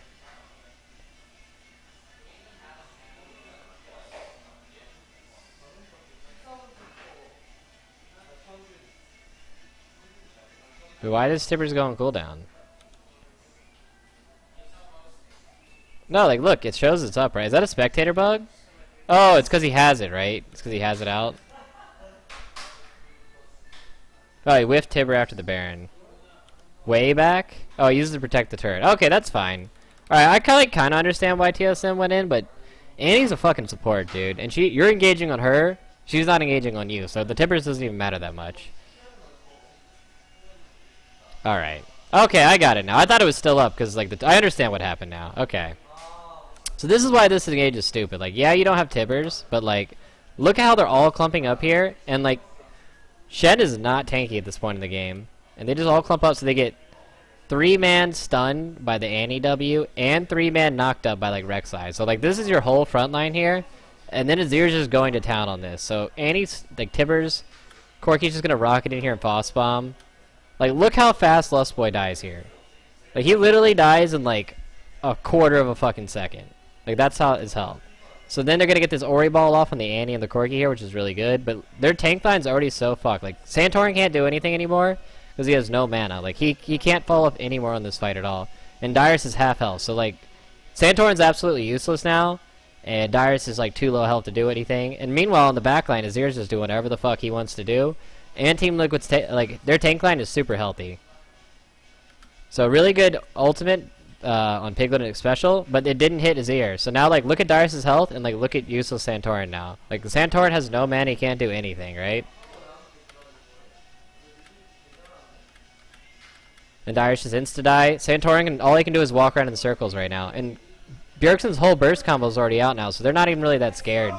But why does Tibbers go on cooldown? No, like, look, it shows it's up, right? Is that a spectator bug? Oh, it's because he has it, right? It's because he has it out. Oh, he whiffed Tibber after the Baron. Way back? Oh, he uses it to protect the turret. Okay, that's fine. Alright, I kind of understand why TSM went in, but Annie's a fucking support, dude. And you're engaging on her, she's not engaging on you, so the Tibbers doesn't even matter that much. Alright. Okay, I got it now. I thought it was still up, because, like, I understand what happened now. Okay. So this is why this engage is stupid. Like, yeah, you don't have Tibbers, but, like, look at how they're all clumping up here, and, like, Shen is not tanky at this point in the game. And they just all clump up, so they get 3-man stunned by the Annie W, and 3-man knocked up by, like, Rek'Sai. So, like, this is your whole front line here, and then Azir's just going to town on this. So, Annie's, like, Tibbers, Corki's just gonna rocket in here and Boss Bomb. Like, look how fast Lust Boy dies here. Like, he literally dies in, like, a quarter of a fucking second. Like, that's how it's held. So then they're gonna get this Ori ball off on the Annie and the Corki here, which is really good, but their tank line's already so fucked. Like, Santorin can't do anything anymore, because he has no mana. Like, he can't fall off anymore on this fight at all. And Darius is half health, so, like, Santorin's absolutely useless now, and Darius is, like, too low health to do anything. And meanwhile, on the backline, Azir's just doing whatever the fuck he wants to do. And Team Liquid's, like, their tank line is super healthy. So, really good ultimate on Piglet and Special, but it didn't hit his ear. So now, like, look at Darius' health, and, like, look at useless Santorin now. Like, Santorin has no mana, he can't do anything, right? And Darius just insta-die. Santorin, and all he can do is walk around in circles right now. And Bjergsen's whole burst combo is already out now, so they're not even really that scared.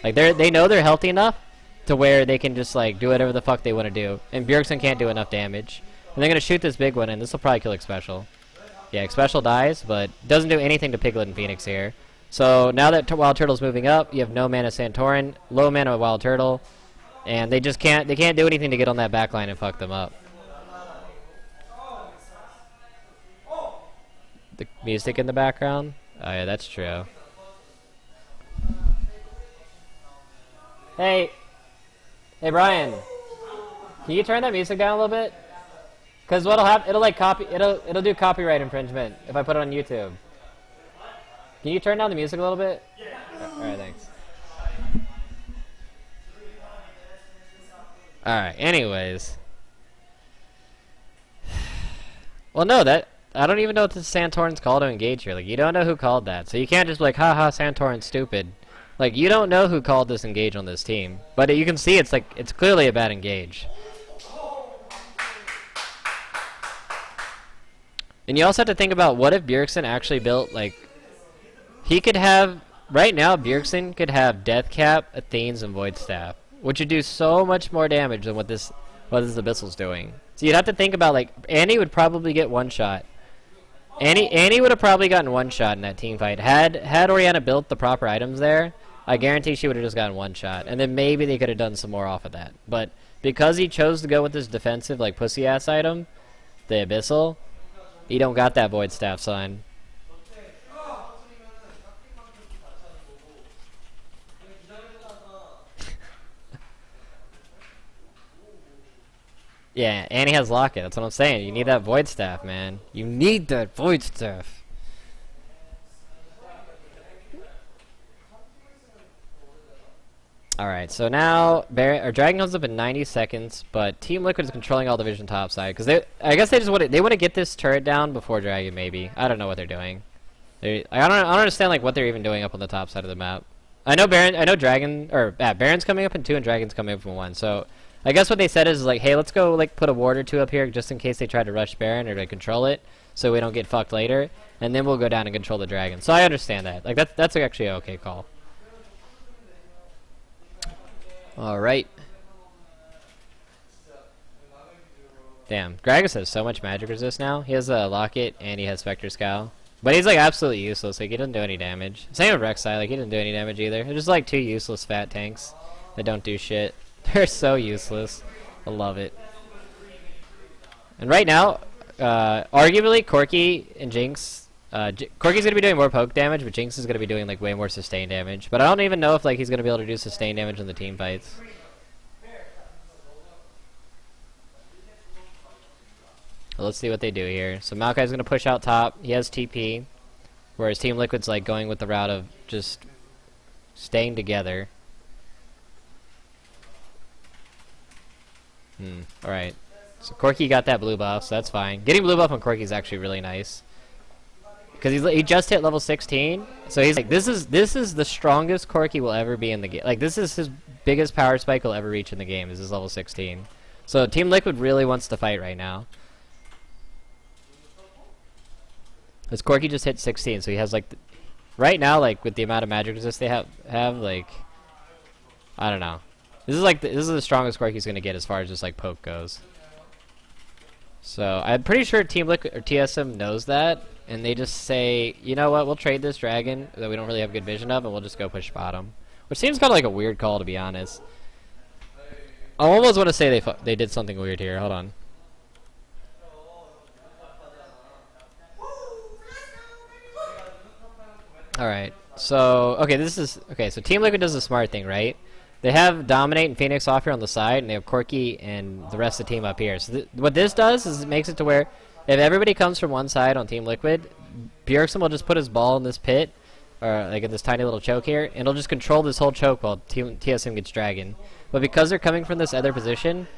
Like, they know they're healthy enough to where they can just, like, do whatever the fuck they want to do. And Bjergsen can't do enough damage. And they're going to shoot this big one, and this will probably kill Xpecial. Yeah, Xpecial dies, but doesn't do anything to Piglet and Phoenix here. So now that Wild Turtle's moving up, you have no mana Santorin, low mana Wild Turtle, and they just can't do anything to get on that backline and fuck them up. The music in the background? Oh yeah, that's true. Hey Brian, can you turn that music down a little bit? Cause what'll happen? It'll like it'll do copyright infringement if I put it on YouTube. Can you turn down the music a little bit? Yeah. All right, thanks. All right. Anyways, well, no, I don't even know what the Santorin's call to engage here. Like, you don't know who called that, so you can't just be like, haha, Santorin's stupid. Like, you don't know who called this engage on this team, but you can see it's clearly a bad engage. And you also have to think about, what if Bjergsen actually built, like, he could have, right now, Bjergsen could have Death Cap, Athenes, and Void Staff, which would do so much more damage than what this Abyssal's doing. So you'd have to think about, like, Annie would probably get one shot. Annie would have probably gotten one shot in that team fight. Had Orianna built the proper items there, I guarantee she would have just gotten one shot. And then maybe they could have done some more off of that. But because he chose to go with this defensive, like, pussy-ass item, the Abyssal, he don't got that Void Staff sign. Yeah, Annie has Locket. That's what I'm saying. You need that Void Staff, man. You need that Void Staff. Alright, so now Dragon comes up in 90 seconds, but Team Liquid is controlling all the vision top side. Because I guess they just want to get this turret down before Dragon, maybe. I don't know what they're doing. I don't understand like what they're even doing up on the top side of the map. I know Baron's coming up in 2 and Dragon's coming up in 1, so I guess what they said is like, hey, let's go like put a ward or 2 up here just in case they try to rush Baron or to control it, so we don't get fucked later, and then we'll go down and control the Dragon. So I understand that. Like that's actually an okay call. All right. Damn, Gragas has so much magic resist now. He has a Locket and he has Spectre Scowl, but he's like absolutely useless. Like he doesn't do any damage. Same with Rek'Sai. Like he didn't do any damage either. They're just like 2 useless fat tanks that don't do shit. They're so useless. I love it. And right now, arguably, Corki and Jinx. Corki's gonna be doing more poke damage, but Jinx is gonna be doing like way more sustained damage. But I don't even know if like he's gonna be able to do sustained damage in the team fights. Well, let's see what they do here. So Maokai's gonna push out top. He has TP, whereas Team Liquid's like going with the route of just staying together. Alright. So Corki got that blue buff, so that's fine. Getting blue buff on Corki is actually really nice. Because he just hit level 16, so he's like, this is the strongest Corki will ever be in the game. Like, this is his biggest power spike he'll ever reach in the game, is his level 16. So Team Liquid really wants to fight right now. This Corki just hit 16, so he has like, right now, like with the amount of magic resist they have like, I don't know. This is the strongest Corki's gonna get as far as just like poke goes. So I'm pretty sure Team Liquid or TSM knows that, and they just say, you know what, we'll trade this dragon that we don't really have good vision of, and we'll just go push bottom. Which seems kind of like a weird call, to be honest. I almost want to say they did something weird here. Hold on. Alright, so, so Team Liquid does a smart thing, right? They have Dominate and Phoenix off here on the side, and they have Corki and the rest of the team up here. So what this does is it makes it to where if everybody comes from one side on Team Liquid, Bjergsen will just put his ball in this pit, or like in this tiny little choke here, and it'll just control this whole choke while TSM gets Dragon. But because they're coming from this other position,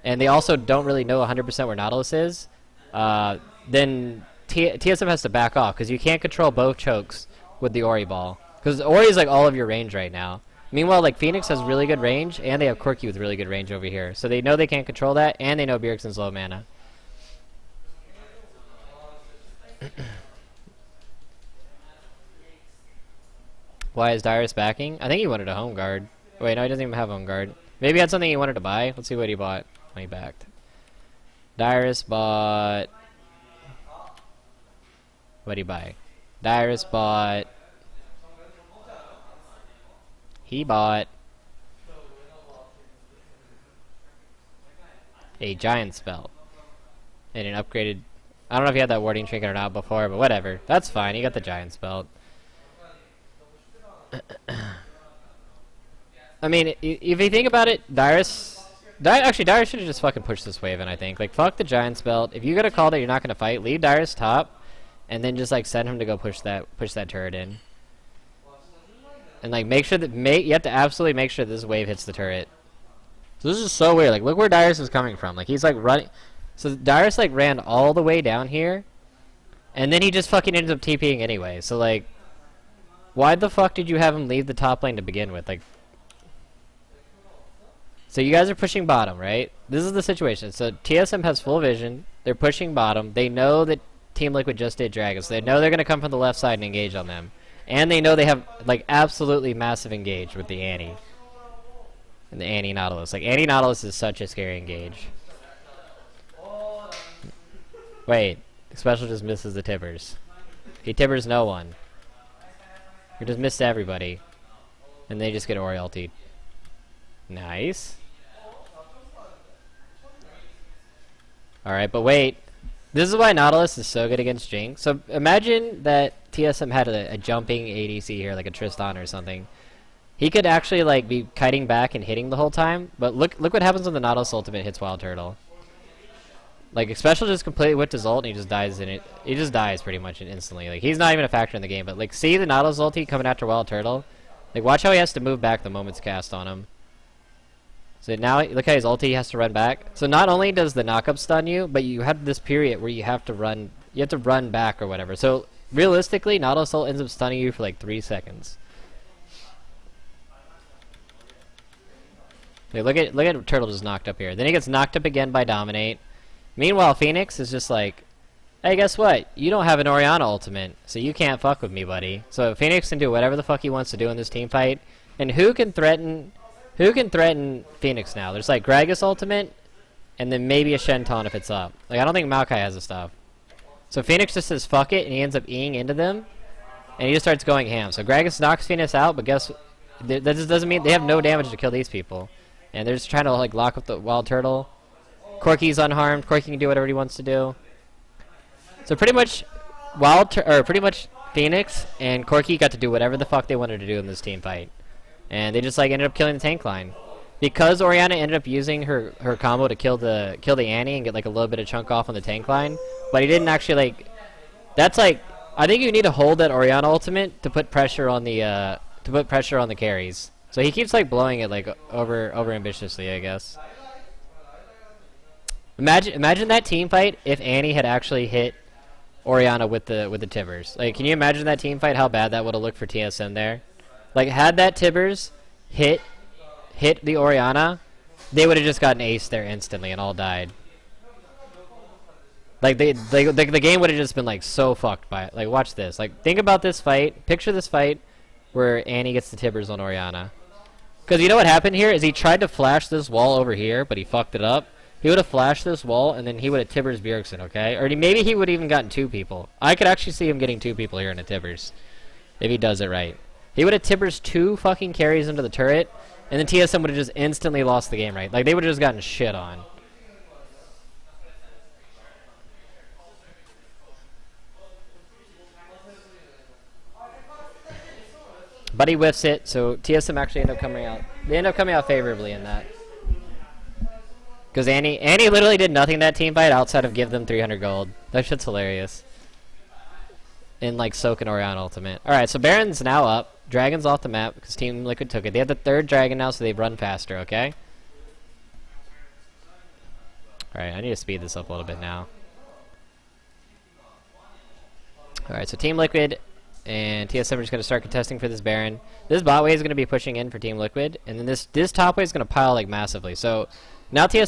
and they also don't really know 100% where Nautilus is, then TSM has to back off, because you can't control both chokes with the Ori ball. Because Ori is like all of your range right now. Meanwhile, like Phoenix has really good range, and they have Corki with really good range over here. So they know they can't control that, and they know Bjergsen's low mana. Why is Dyrus backing? I think he wanted a home guard. Wait, no, he doesn't even have home guard. Maybe he had something he wanted to buy. Let's see what he bought when he backed. Dyrus bought... What'd he buy? Dyrus bought... He bought... a giant spell. And an upgraded... I don't know if he had that warding trinket or not before, but whatever. That's fine, he got the giant spell. I mean, if you think about it, Dyrus should have just fucking pushed this wave in, I think. Like, fuck the giant spell. If you get a call that you're not gonna fight, leave Dyrus top, and then just, like, send him to go push that turret in. And, like, make sure that... you have to absolutely make sure this wave hits the turret. So this is so weird. Like, look where Dyrus is coming from. Like, he's, like, running... So Dyrus, like, ran all the way down here, and then he just fucking ends up TPing anyway. So, like... Why the fuck did you have him leave the top lane to begin with? Like, so you guys are pushing bottom, right? This is the situation. So TSM has full vision. They're pushing bottom. They know that Team Liquid just did Dragons. So they know they're going to come from the left side and engage on them. And they know they have, like, absolutely massive engage with the Annie. And the Annie Nautilus. Like, Annie Nautilus is such a scary engage. Wait. Special just misses the Tibbers. He Tibbers no one. He just missed everybody. And they just get Ori ultied. Nice. Alright, but wait. This is why Nautilus is so good against Jinx. So imagine that TSM had a jumping ADC here, like a Tristan or something. He could actually, like, be kiting back and hitting the whole time. But look what happens when the Nautilus ultimate hits Wild Turtle. Like, Special just completely whipped his ult and he just dies in it. He just dies pretty much instantly. Like, he's not even a factor in the game. But, like, see the Nautilus ulti coming after Wild Turtle? Like, watch how he has to move back the moment it's cast on him. So now, look how his ulti has to run back. So not only does the knockup stun you, but you have this period where you have to run back or whatever. So, realistically, Nautilus ult ends up stunning you for, like, 3 seconds. Like, look at Turtle just knocked up here. Then he gets knocked up again by Dominate. Meanwhile, Phoenix is just like, hey, guess what? You don't have an Orianna ultimate, so you can't fuck with me, buddy. So Phoenix can do whatever the fuck he wants to do in this team fight. And who can threaten Phoenix now? There's like Gragas ultimate, and then maybe a Shenton if it's up. Like, I don't think Maokai has the stuff. So Phoenix just says fuck it, and he ends up Eing into them, and he just starts going ham. So Gragas knocks Phoenix out, but guess that just doesn't mean they have no damage to kill these people. And they're just trying to, like, lock up the Wild Turtle. Corki's unharmed. Corki can do whatever he wants to do. So pretty much Phoenix and Corki got to do whatever the fuck they wanted to do in this team fight. And they just, like, ended up killing the tank line. Because Orianna ended up using her combo to kill the Annie and get, like, a little bit of chunk off on the tank line, but he didn't actually, like, that's like, I think you need to hold that Orianna ultimate to put pressure on the carries. So he keeps, like, blowing it, like, over ambitiously, I guess. Imagine that team fight if Annie had actually hit Orianna with the Tibbers. Like, can you imagine that team fight? How bad that would have looked for TSM there. Like, had that Tibbers hit the Orianna, they would have just gotten ace there instantly and all died. Like, the game would have just been, like, so fucked by it. Like, watch this. Like, think about this fight. Picture this fight where Annie gets the Tibbers on Orianna. Because you know what happened here is he tried to flash this wall over here, but he fucked it up. He would have flashed this wall, and then he would have Tibbers Bjergsen, okay? Or maybe he would have even gotten 2 people. I could actually see him getting 2 people here in a Tibbers. If he does it right. He would have Tibbers 2 fucking carries into the turret, and then TSM would have just instantly lost the game, right? Like, they would have just gotten shit on. But he whiffs it, so TSM actually ended up coming out. They end up coming out favorably in that. Because Annie literally did nothing in that team fight outside of give them 300 gold. That shit's hilarious. In, like, Soak and Orianna ultimate. Alright, so Baron's now up. Dragon's off the map because Team Liquid took it. They have the 3rd dragon now, so they run faster, okay? Alright, I need to speed this up a little bit now. Alright, so Team Liquid and TSM are just going to start contesting for this Baron. This bot wave is going to be pushing in for Team Liquid, and then this top wave is going to pile, like, massively. So now Team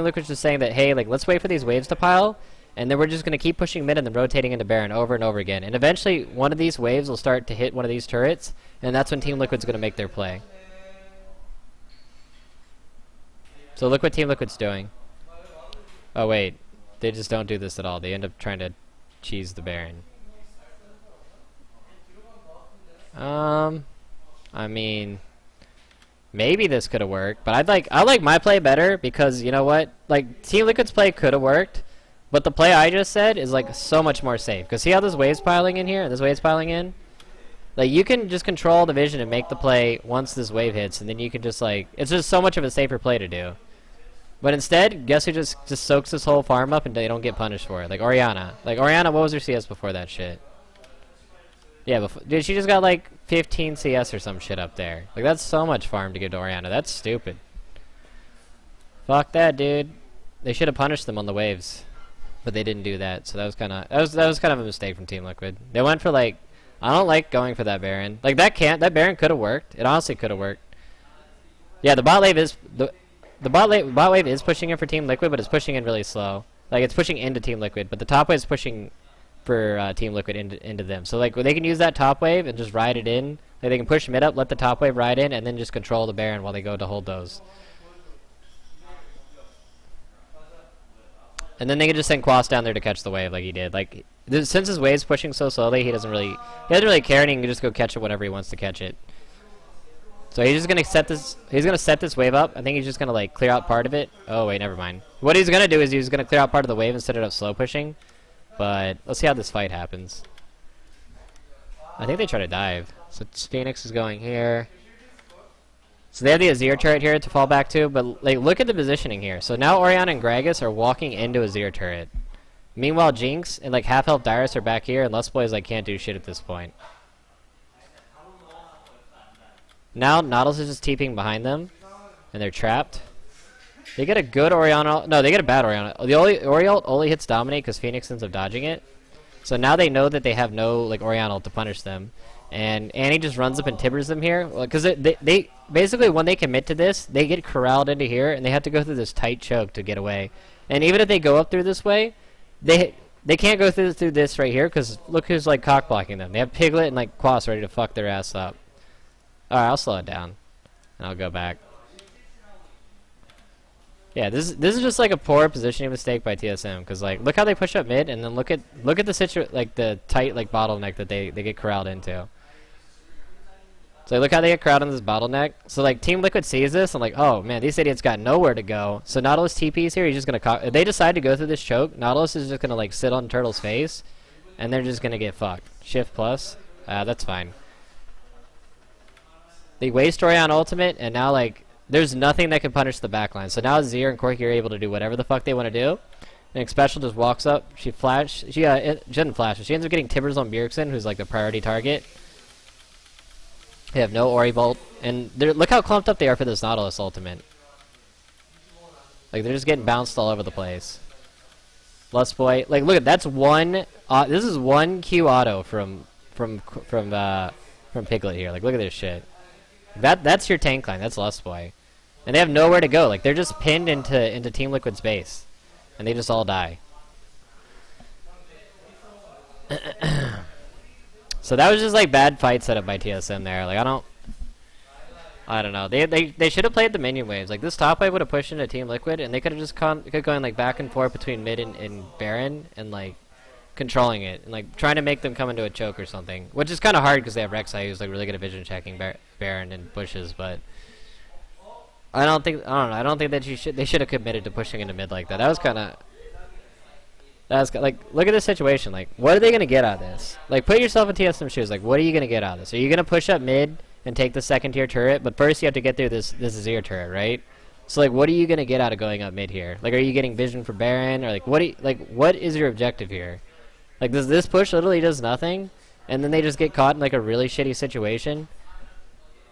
Liquid's just saying that, hey, like, let's wait for these waves to pile, and then we're just going to keep pushing mid and then rotating into Baron over and over again. And eventually, one of these waves will start to hit one of these turrets, and that's when Team Liquid's going to make their play. So look what Team Liquid's doing. Oh wait, they just don't do this at all. They end up trying to cheese the Baron. I mean, maybe this could have worked, but I like my play better because you know what? Like Team Liquid's play could have worked, but the play I just said is like so much more safe. Cause see how this wave's piling in here and this wave's piling in? Like you can just control the vision and make the play once this wave hits, and then you can just like it's just so much of a safer play to do. But instead, guess who just soaks this whole farm up and they don't get punished for it? Like Orianna. Like Orianna, what was her CS before that shit? Yeah, dude, she just got like 15 CS or some shit up there. Like that's so much farm to give to Orianna. That's stupid. Fuck that, dude. They should have punished them on the waves, but they didn't do that. So that was kind of a mistake from Team Liquid. They went for like I don't like going for that Baron. Like that Baron could have worked. It honestly could have worked. Yeah, the bot wave is the bot wave is pushing in for Team Liquid, but it's pushing in really slow. Like it's pushing into Team Liquid, but the top wave is pushing for Team Liquid into them. So like they can use that top wave and just ride it in. Like they can push mid up, let the top wave ride in, and then just control the Baron while they go to hold those. And then they can just send Quas down there to catch the wave like he did. Like since his wave's pushing so slowly, he doesn't really care, and he can just go catch it whenever he wants to catch it. So he's just gonna set this. He's gonna set this wave up. I think he's just gonna like clear out part of it. Oh wait, never mind. What he's gonna do is he's gonna clear out part of the wave instead of slow pushing. But let's see how this fight happens. I think they try to dive. So Phoenix is going here. So they have the Azir turret here to fall back to, but like look at the positioning here. So now Orianna and Gragas are walking into Azir turret. Meanwhile, Jinx and like half health Dyrus are back here, and Lustboys like can't do shit at this point. Now Nautilus is just TPing behind them, and they're trapped. They get a good Orianna. No, they get a bad Orianna. The Oriol only hits Dominate because Phoenix ends up dodging it. So now they know that they have no like Orianna to punish them, and Annie just runs up and tibbers them here because they basically when they commit to this, they get corralled into here, and they have to go through this tight choke to get away. And even if they go up through this way, they can't go through this right here because look who's like cock blocking them. They have Piglet and like Quas ready to fuck their ass up. Alright, I'll slow it down, and I'll go back. Yeah, this is just like a poor positioning mistake by TSM because like look how they push up mid, and then look at the tight like bottleneck that they get corralled into. So look how they get crowded in this bottleneck. So like Team Liquid sees this and like, oh man, these idiots got nowhere to go. So Nautilus TP's here. He's just gonna if they decide to go through this choke, Nautilus is just gonna like sit on Turtle's face, and they're just gonna get fucked. Shift plus, that's fine. They waste Orion ultimate, and now like there's nothing that can punish the backline. So now Zir and Corki are able to do whatever the fuck they want to do. And Special just walks up. She doesn't flash. She ends up getting Tibbers on Bjergsen, who's like the priority target. They have no Ori Bolt, and look how clumped up they are for this Nautilus ultimate. Like they're just getting bounced all over the place. Lustboy, like look at that's one. This is one Q auto from Piglet here. Like look at this shit. That's your tank line. That's Lustboy, and they have nowhere to go. Like they're just pinned into Team Liquid's base, and they just all die. So that was just like bad fight setup by TSM there. Like I don't know. They should have played the minion waves. Like this top wave would have pushed into Team Liquid, and they could have just kept going like back and forth between mid and Baron, and like controlling it and like trying to make them come into a choke or something, which is kind of hard because they have Rek'Sai who's like really good at vision checking Baron and bushes. But I don't think that they should have committed to pushing into mid like that. That was like look at this situation. Like what are they gonna get out of this? Like put yourself in TSM shoes. Like what are you gonna get out of this? Are you gonna push up mid and take the second tier turret? But first you have to get through this Azir turret, right? So like what are you gonna get out of going up mid here? Like are you getting vision for Baron, or like what is your objective here? Like this push literally does nothing, and then they just get caught in like a really shitty situation.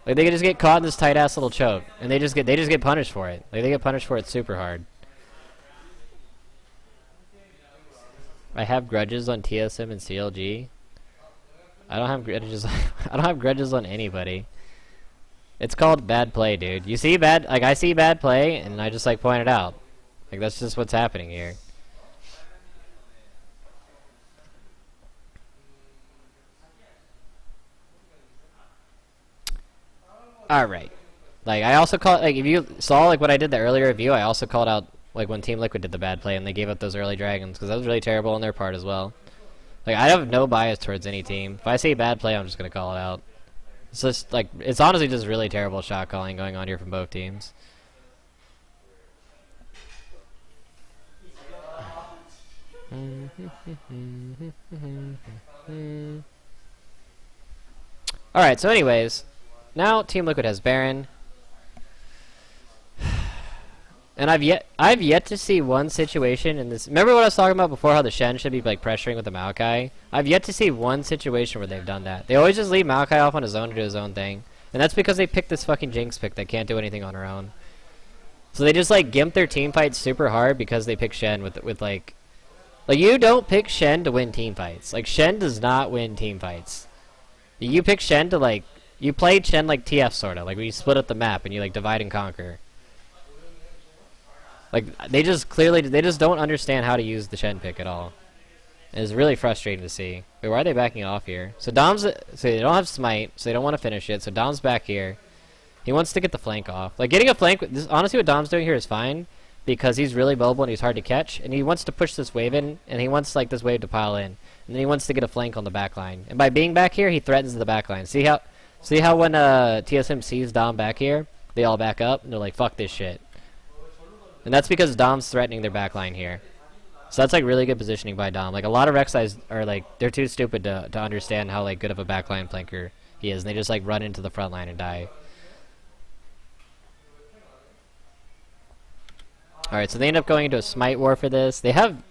Like they can just get caught in this tight ass little choke, and they just get punished for it. Like they get punished for it super hard. I have grudges on TSM and CLG. I don't have grudges. I don't have grudges on anybody. It's called bad play, dude. You see I see bad play, and I just like point it out. Like that's just what's happening here. Alright. Like, I also called, like, if you saw, like, what I did the earlier review, I also called out, like, when Team Liquid did the bad play and they gave up those early dragons, because that was really terrible on their part as well. Like, I have no bias towards any team. If I see a bad play, I'm just going to call it out. It's just, like, it's honestly just really terrible shot calling going on here from both teams. Alright, so anyways, now Team Liquid has Baron. And I've yet to see one situation in this. Remember what I was talking about before, how the Shen should be like pressuring with the Maokai? I've yet to see one situation where they've done that. They always just leave Maokai off on his own to do his own thing. And that's because they picked this fucking Jinx pick that can't do anything on her own. So they just like gimp their team fights super hard because they pick Shen with like you don't pick Shen to win team fights. Like Shen does not win team fights. You pick Shen to like, you play Shen like TF sorta, like where you split up the map and you like divide and conquer. Like, they just don't understand how to use the Shen pick at all. And it's really frustrating to see. Wait, why are they backing off here? So Dom's, so they don't have Smite, so they don't want to finish it, so Dom's back here. He wants to get the flank off. Like, getting a flank, honestly what Dom's doing here is fine, because he's really mobile and he's hard to catch, and he wants to push this wave in, and he wants, like, this wave to pile in. And then he wants to get a flank on the back line. And by being back here, he threatens the back line. See how when TSM sees Dom back here, they all back up, and they're like, fuck this shit. And that's because Dom's threatening their backline here. So that's like really good positioning by Dom. Like a lot of Rek'Sais are like, they're too stupid to understand how like good of a backline flanker he is. And they just like run into the front line and die. Alright, so they end up going into a Smite war for this. They have...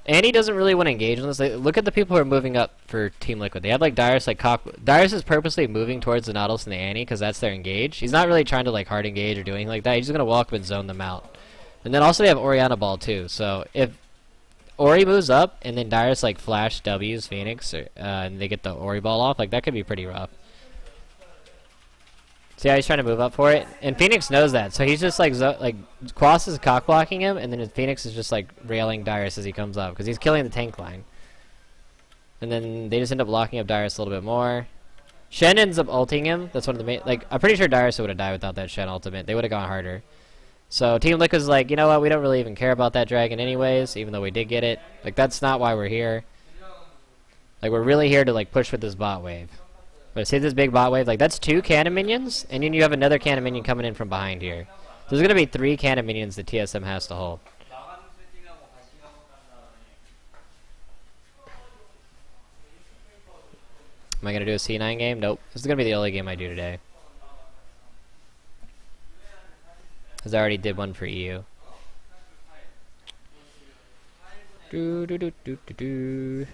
Annie doesn't really want to engage on this. Look at the people who are moving up for Team Liquid. They have like Darius like Darius is purposely moving towards the Nautilus and the Annie because that's their engage. He's not really trying to like hard engage or do anything like that. He's just gonna walk up and zone them out. And then also they have Orianna Ball too. So if Ori moves up and then Darius like flash W's Phoenix and they get the Ori Ball off, like that could be pretty rough. See how he's trying to move up for it? And Phoenix knows that, so he's just like Quas is cock blocking him, and then Phoenix is just like railing Darius as he comes up, because he's killing the tank line. And then they just end up locking up Darius a little bit more. Shen ends up ulting him. That's one of the main, like, I'm pretty sure Darius would have died without that Shen ultimate. They would have gone harder. So Team Liquid's like, you know what, we don't really even care about that dragon anyways, even though we did get it. Like, that's not why we're here. Like, we're really here to like push with this bot wave. But see this big bot wave? Like, that's 2 cannon minions, and then you have another cannon minion coming in from behind here. So there's going to be 3 cannon minions that TSM has to hold. Am I going to do a C9 game? Nope. This is going to be the only game I do today. Because I already did one for EU. Do do do do do do.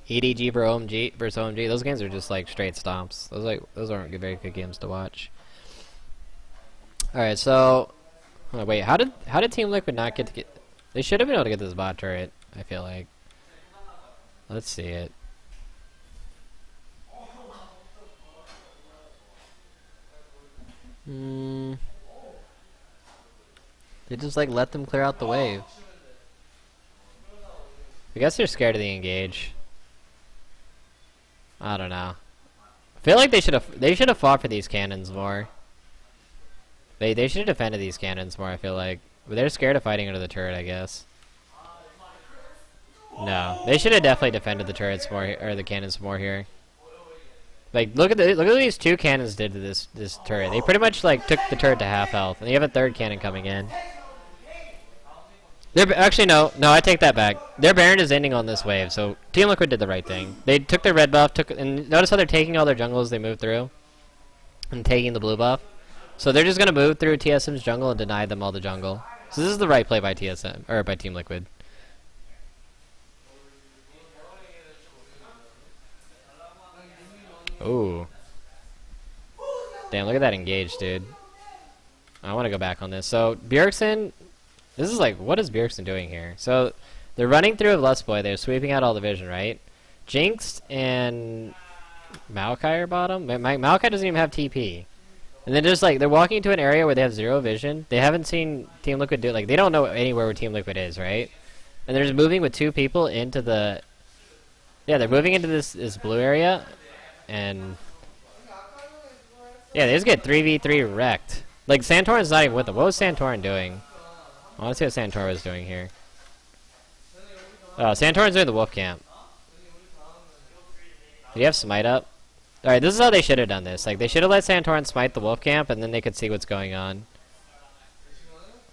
EDG versus OMG. Those games are just like straight stomps. Those aren't very good games to watch. All right, so wait, how did Team Liquid not get? They should have been able to get this bot turret. I feel like. Let's see it. They just like let them clear out the wave. I guess they're scared of the engage. I don't know. I feel like they should have fought for these cannons more. They should have defended these cannons more, I feel like. But they're scared of fighting under the turret, I guess. No, they should have definitely defended the turrets more, or the cannons more here. Like, look at what these 2 cannons did to this turret. They pretty much like took the turret to half health, and you have a 3rd cannon coming in. Actually, no, I take that back. Their Baron is ending on this wave, so Team Liquid did the right thing. They took their red buff, and notice how they're taking all their jungle as they move through, and taking the blue buff. So they're just gonna move through TSM's jungle and deny them all the jungle. So this is the right play by TSM, or by Team Liquid. Ooh. Damn, look at that engage, dude. I want to go back on this. So Bjergsen. This is like, what is Bjergsen doing here? So, they're running through a Lustboy. They're sweeping out all the vision, right? Jinx and Maokai are bottom. Maokai doesn't even have TP. And then just like they're walking into an area where they have zero vision. They haven't seen Team Liquid do it. Like they don't know anywhere where Team Liquid is, right? And they're just moving with 2 people into the. Yeah, they're moving into this blue area, and yeah, they just get 3v3 wrecked. Like Santorin's not even with them. What was Santorin doing? I want to see what Santorin was doing here. Oh, Santorin's doing the wolf camp. Did he have smite up? Alright, this is how they should have done this. Like, they should have let Santorin smite the wolf camp, and then they could see what's going on.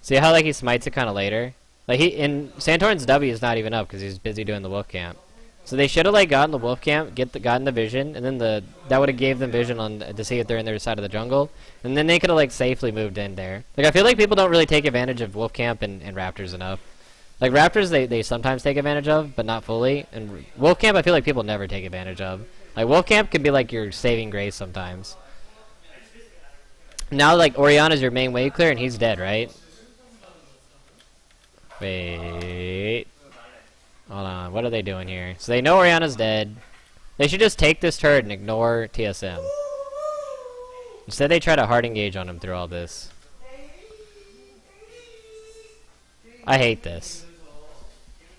See how, like, he smites it kind of later? Like, Santorin's W is not even up, because he's busy doing the wolf camp. So they should have, like, gotten the wolf camp, gotten the vision, and then that would have gave them vision to see if they're in their side of the jungle. And then they could have, like, safely moved in there. Like, I feel like people don't really take advantage of wolf camp and Raptors enough. Like, Raptors, they sometimes take advantage of, but not fully. And wolf camp, I feel like people never take advantage of. Like, wolf camp can be like your saving grace sometimes. Now, like, Oriana's your main wave clear, and he's dead, right? Wait. Hold on, what are they doing here? So they know Oriana's dead. They should just take this turret and ignore TSM. Instead, they try to hard engage on him through all this. I hate this.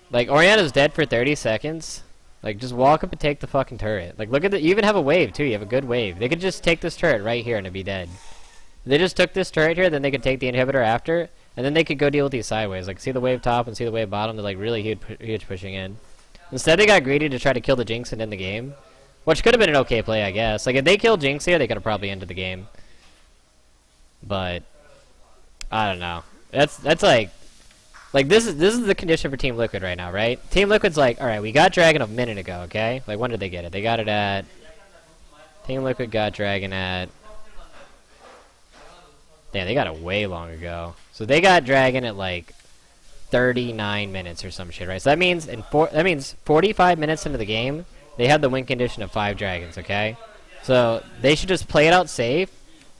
Like, Oriana's dead for 30 seconds. Like, just walk up and take the fucking turret. Like, look at you even have a wave, too. You have a good wave. They could just take this turret right here and it'd be dead. If they just took this turret here, then they could take the inhibitor after, and then they could go deal with these sideways. Like, see the wave top and see the wave bottom? They're, like, really huge pushing in. Instead, they got greedy to try to kill the Jinx and end the game. Which could have been an okay play, I guess. Like, if they killed Jinx here, they could have probably ended the game. But, I don't know. That's like, this is the condition for Team Liquid right now, right? Team Liquid's like, alright, we got Dragon a minute ago, okay? Like, when did they get it? They got it at... Team Liquid got Dragon at... Damn, they got it way long ago. So they got Dragon at, like, 39 minutes or some shit, right? So that means 45 minutes into the game, they have the win condition of 5 Dragons, okay? So they should just play it out safe,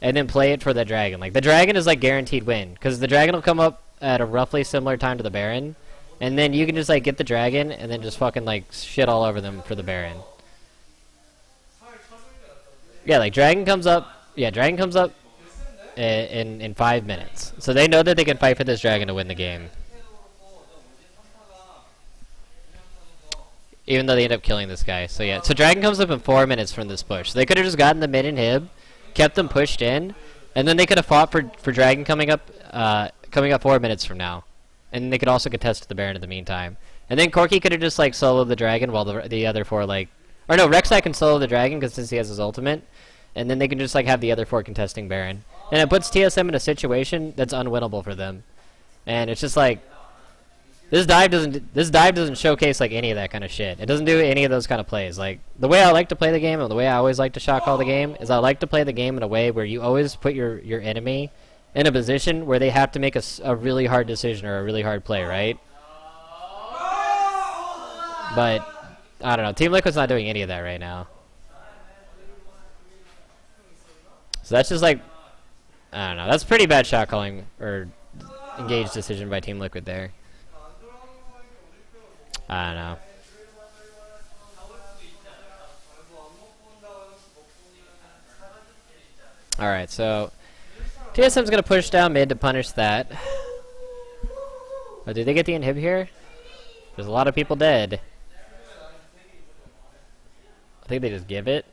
and then play it for the Dragon. Like, the Dragon is, like, guaranteed win, because the Dragon will come up at a roughly similar time to the Baron, and then you can just like get the Dragon and then just fucking like shit all over them for the Baron. Yeah, like Dragon comes up. Yeah, Dragon comes up in 5 minutes, so they know that they can fight for this Dragon to win the game. Even though they end up killing this guy. So yeah, so Dragon comes up in 4 minutes from this push. So they could have just gotten the mid inhib, kept them pushed in, and then they could have fought for Dragon coming up 4 minutes from now. And they could also contest the Baron in the meantime. And then Corki could have just like soloed the Dragon while the other 4 like... Or no, Rek'Sai can solo the Dragon because since he has his ultimate. And then they can just like have the other 4 contesting Baron. And it puts TSM in a situation that's unwinnable for them. And it's just like... This dive doesn't showcase like any of that kind of shit. It doesn't do any of those kind of plays. Like, the way I like to play the game and the way I always like to shot call the game is I like to play the game in a way where you always put your enemy in a position where they have to make a really hard decision or a really hard play, right? But, I don't know. Team Liquid's not doing any of that right now. So that's just like, I don't know. That's pretty bad shot calling or engaged decision by Team Liquid there. I don't know. Alright, so TSM's gonna push down mid to punish that. Oh, did they get the inhib here? There's a lot of people dead. I think they just give it.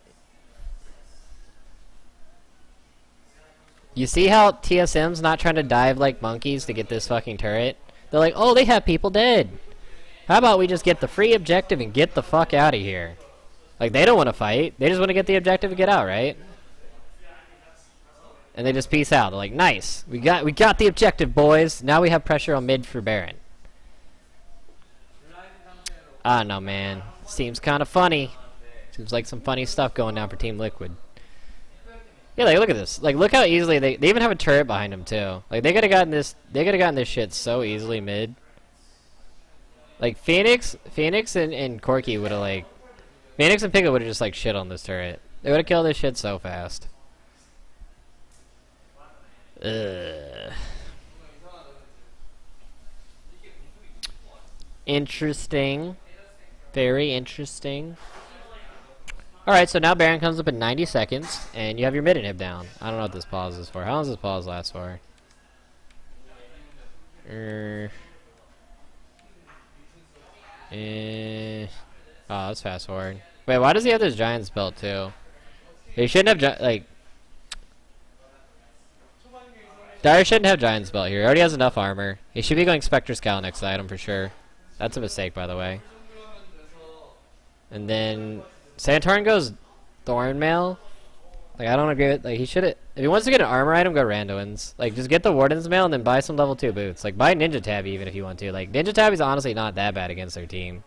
You see how TSM's not trying to dive like monkeys to get this fucking turret? They're like, oh, they have people dead. How about we just get the free objective and get the fuck out of here? Like, they don't want to fight. They just want to get the objective and get out, right? And they just peace out. They're like, nice. We got the objective, boys. Now we have pressure on mid for Baron. I don't know, man. Seems kind of funny. Seems like some funny stuff going down for Team Liquid. Yeah, like, look at this. Like, look how easily they even have a turret behind them, too. Like, they could have gotten this shit so easily mid. Like, Phoenix and Corki would have, like... Phoenix and Piglet would have just, like, shit on this turret. They would have killed this shit so fast. Ugh. Interesting. Very interesting. Alright, so now Baron comes up in 90 seconds, and you have your mid inhib down. I don't know what this pause is for. How long does this pause last for? Oh, let's fast forward. Wait, why does he have this Giant's belt too? He shouldn't have, like... Darius shouldn't have Giant's belt here. He already has enough armor. He should be going Spectre Scout next item for sure. That's a mistake, by the way. And then... Santorin goes Thornmail. Like, I don't agree with... Like, he should have... If he wants to get an armor item, go Randoins. Like, just get the Warden's Mail and then buy some level 2 boots. Like, buy Ninja Tab even if you want to. Like, Ninja Tab is honestly not that bad against their team.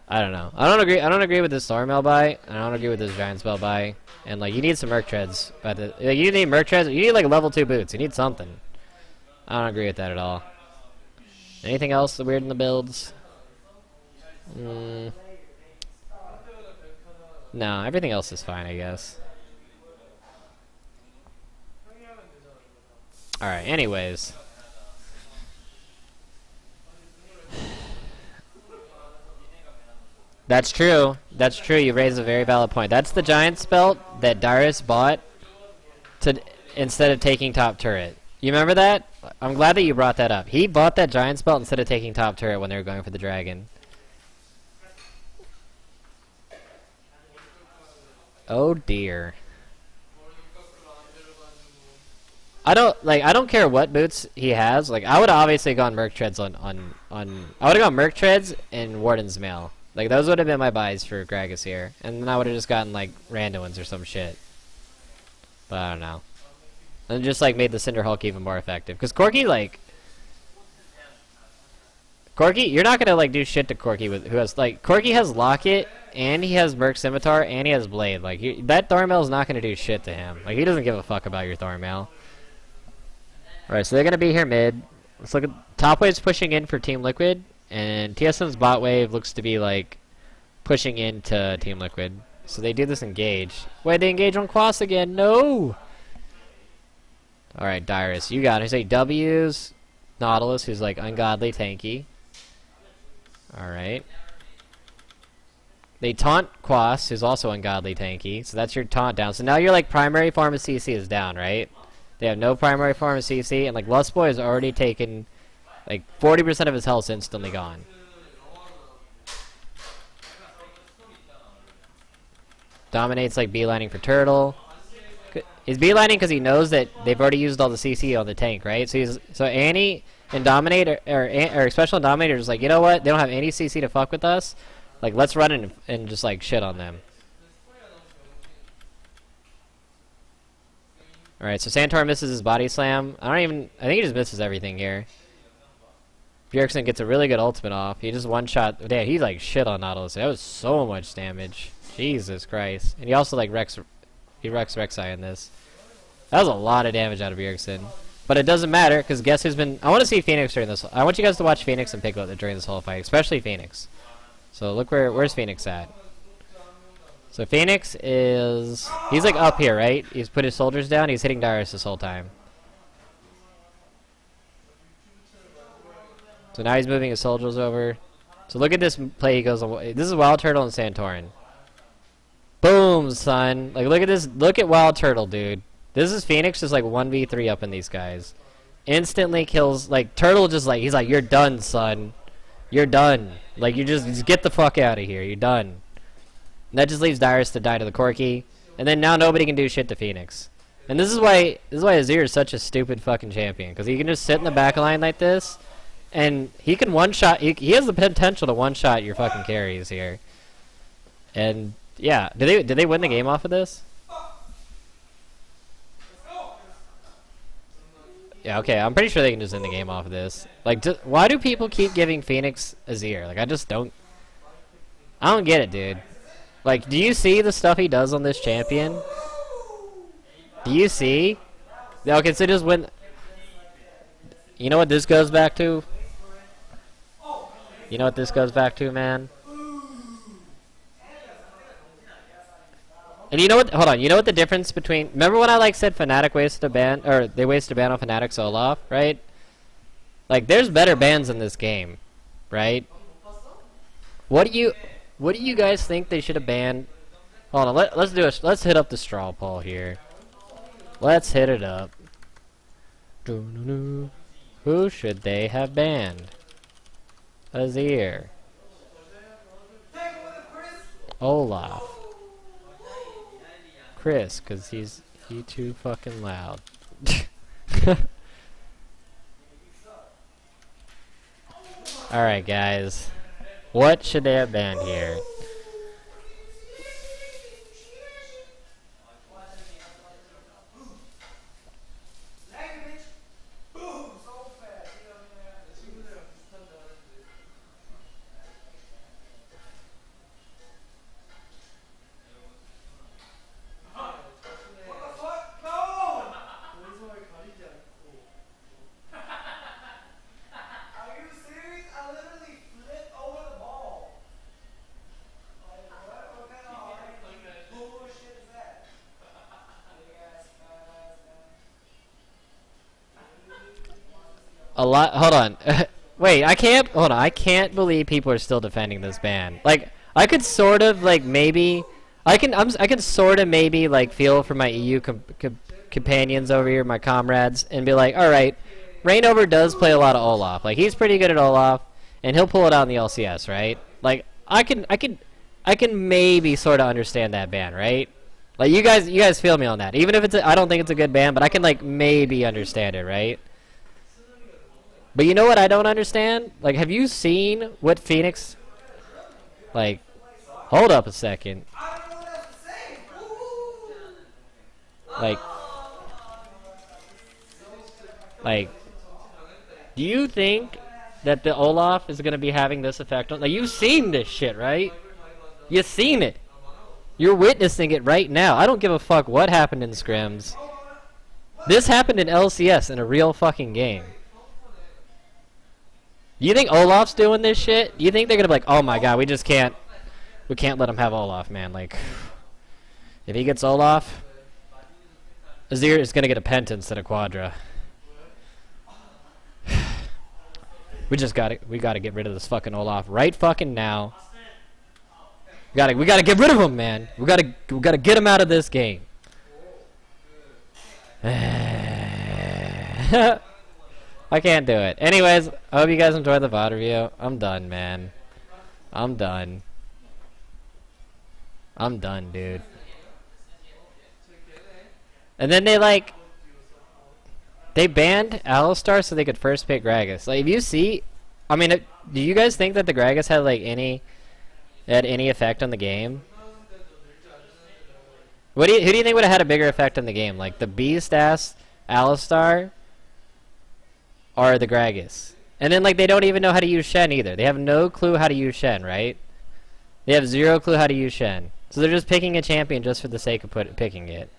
I don't know. I don't agree with this Thornmail buy. And I don't agree with this Giant Spell buy. And, like, you need some Merc Treads. But like, you need Merc Treads. You need, like, level 2 boots. You need something. I don't agree with that at all. Anything else weird in the builds? No, everything else is fine, I guess. Alright, anyways. That's true. That's true. You raise a very valid point. That's the Giant's belt that Darius bought to instead of taking top turret. You remember that? I'm glad that you brought that up. He bought that Giant's belt instead of taking top turret when they were going for the dragon. Oh dear. I don't care what boots he has. Like, I would have obviously gone Merc Treads I would have gone Merc Treads and Warden's Mail. Like, those would have been my buys for Gragas here. And then I would have just gotten, like, Randoins or some shit. But I don't know. And just, like, made the Cinder Hulk even more effective. Because Corki, like... Corki, you're not gonna, like, do shit to Corki with... Who has, like... Corki has Locket, and he has Merc Scimitar, and he has Blade. Like, that Thornmail is not gonna do shit to him. Like, he doesn't give a fuck about your Thornmail. Alright, so they're gonna be here mid. Let's look at... Top wave's pushing in for Team Liquid. And TSM's bot wave looks to be, like, pushing into Team Liquid. So they do this engage. Wait, they engage on Quas again. No! Alright, Dyrus, you got it. Say W's. Nautilus, who's, like, ungodly tanky. Alright. They taunt Quas, who's also ungodly tanky. So that's your taunt down. So now your, like, primary form of CC is down, right? They have no primary form of CC. And, like, Lustboy has already taken... Like, 40% of his health's instantly gone. Dominate's, like, beelining for Turtle. He's beelining because he knows that they've already used all the CC on the tank, right? So Annie and Dominate, or Special and Dominate are just like, you know what? They don't have any CC to fuck with us. Like, let's run in and just, like, shit on them. Alright, so Santor misses his body slam. I think he just misses everything here. Bjergsen gets a really good ultimate off. He just one-shot... Damn, he, like, shit on Nautilus. That was so much damage. Jesus Christ. And he also, like, wrecks Rek'Sai in this. That was a lot of damage out of Bjergsen. But it doesn't matter, because guess who's been... I want to see Phoenix during this... I want you guys to watch Phoenix and Piglet during this whole fight. Especially Phoenix. So, look where's Phoenix at? So, Phoenix is... He's, like, up here, right? He's put his soldiers down. He's hitting Darius this whole time. So now he's moving his soldiers over. So look at this play he goes on. This is Wild Turtle and Santorin. Boom, son. Like, look at this. Look at Wild Turtle, dude. This is Phoenix just, like, 1v3 up in these guys. Instantly kills, like, Turtle just, like, he's like, you're done, son. You're done. Like, you just get the fuck out of here. You're done. And that just leaves Dyrus to die to the Corki. And then now nobody can do shit to Phoenix. And this is why Azir is such a stupid fucking champion. Because he can just sit in the back line like this. And he can one-shot... He has the potential to one-shot your fucking carries here. And, yeah. Did they win the game off of this? Yeah, okay. I'm pretty sure they can just win the game off of this. Like, why do people keep giving Phoenix Azir? Like, I just don't... I don't get it, dude. Like, do you see the stuff he does on this champion? Do you see? Okay, so just win... You know what this goes back to? You know what this goes back to, man? And you know what? Hold on. You know what the difference between... Remember when I, like, said Fnatic wasted a ban... Or they wasted a ban on Fnatic's Olaf, right? Like, there's better bans in this game, right? What do you guys think they should have banned Hold on, let's do it. Let's hit up the straw poll here. Let's hit it up. Who should they have banned? Azir. Olaf. Chris, cause he too fucking loud. Alright guys. What should they have banned here? Hold on. Wait, I can't believe people are still defending this ban. Like, I could sort of, like, maybe... I can sort of maybe, like, feel for my EU companions over here, my comrades, and be like, alright, Reignover does play a lot of Olaf. Like, he's pretty good at Olaf, and he'll pull it out in the LCS, right? Like, I can maybe sort of understand that ban, right? Like, you guys feel me on that. Even if I don't think it's a good ban, but I can, like, maybe understand it, right? But you know what I don't understand? Like, have you seen what Phoenix... Like, hold up a second. Like, do you think that the Olaf is going to be having this effect on... Like, you've seen this shit, right? You've seen it. You're witnessing it right now. I don't give a fuck what happened in scrims. This happened in LCS in a real fucking game. You think Olaf's doing this shit? You think they're gonna be like, oh my god, we can't let him have Olaf, man. Like, if he gets Olaf, Azir is gonna get a penta instead of Quadra. We gotta get rid of this fucking Olaf right fucking now. We gotta get rid of him, man. We gotta get him out of this game. I can't do it. Anyways, I hope you guys enjoyed the VOD review. I'm done, man. I'm done. I'm done, dude. And then they banned Alistar so they could first pick Gragas. Like, if you see, I mean, do you guys think that the Gragas had any effect on the game? Who do you think would have had a bigger effect on the game? Like the Beast ass Alistar or the Gragas? And then they don't even know how to use Shen either. They have no clue how to use Shen, right? They have zero clue how to use Shen. So they're just picking a champion just for the sake of picking it.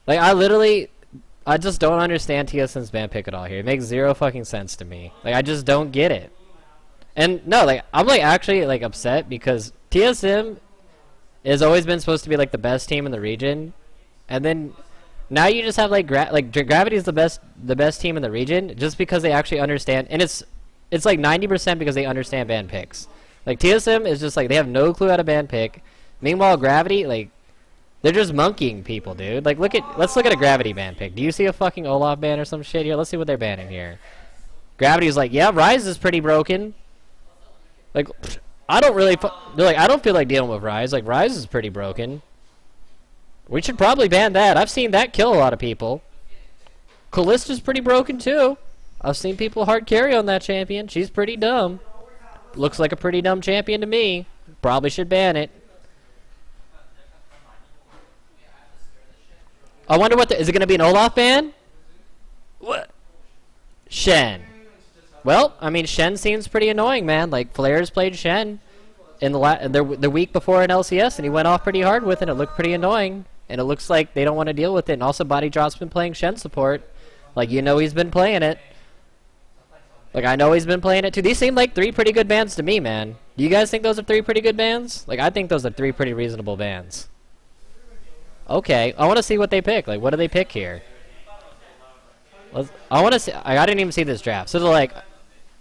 Like, I just don't understand TSM's ban pick at all here. It makes zero fucking sense to me. Like, I just don't get it. And no, I'm actually upset because TSM has always been supposed to be the best team in the region, and then now you just have Gravity is the best team in the region just because they actually understand, and it's 90% because they understand ban picks. Like, TSM is just they have no clue how to ban pick. Meanwhile, Gravity they're just monkeying people, dude. Let's look at a Gravity ban pick. Do you see a fucking Olaf ban or some shit here? Let's see what they're banning here. Gravity's yeah, Ryze is pretty broken. I don't really I don't feel like dealing with Ryze. Ryze is pretty broken. We should probably ban that. I've seen that kill a lot of people. Kallista's pretty broken too. I've seen people hard carry on that champion. She's pretty dumb. Looks like a pretty dumb champion to me. Probably should ban it. I wonder is it going to be an Olaf ban? What? Shen. Well, I mean, Shen seems pretty annoying, man. Flares played Shen in the week before in LCS, and he went off pretty hard with it. It looked pretty annoying, and it looks like they don't want to deal with it. And also, Body Drop's been playing Shen support. He's been playing it. I know he's been playing it too. These seem like 3 pretty good bans to me, man. Do you guys think those are 3 pretty good bans? I think those are 3 pretty reasonable bans. Okay, I want to see what they pick. What do they pick here? I want to see. I didn't even see this draft. So they're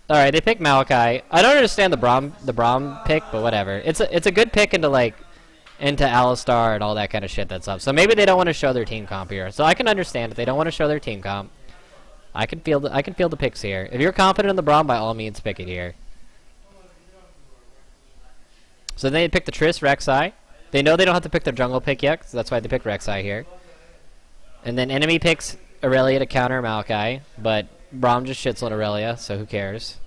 Alright, they pick Malachi. I don't understand the Braum pick, but whatever. It's a good pick into Alistar and all that kind of shit that's up. So maybe they don't want to show their team comp here. So I can understand if they don't want to show their team comp. I can feel the picks here. If you're confident in the Braum, by all means pick it here. So then they pick the Triss Rek'Sai. They know they don't have to pick their jungle pick yet, so that's why they pick Rek'Sai here. And then enemy picks Aurelia to counter Maokai, but Braum just shits on Aurelia, so who cares?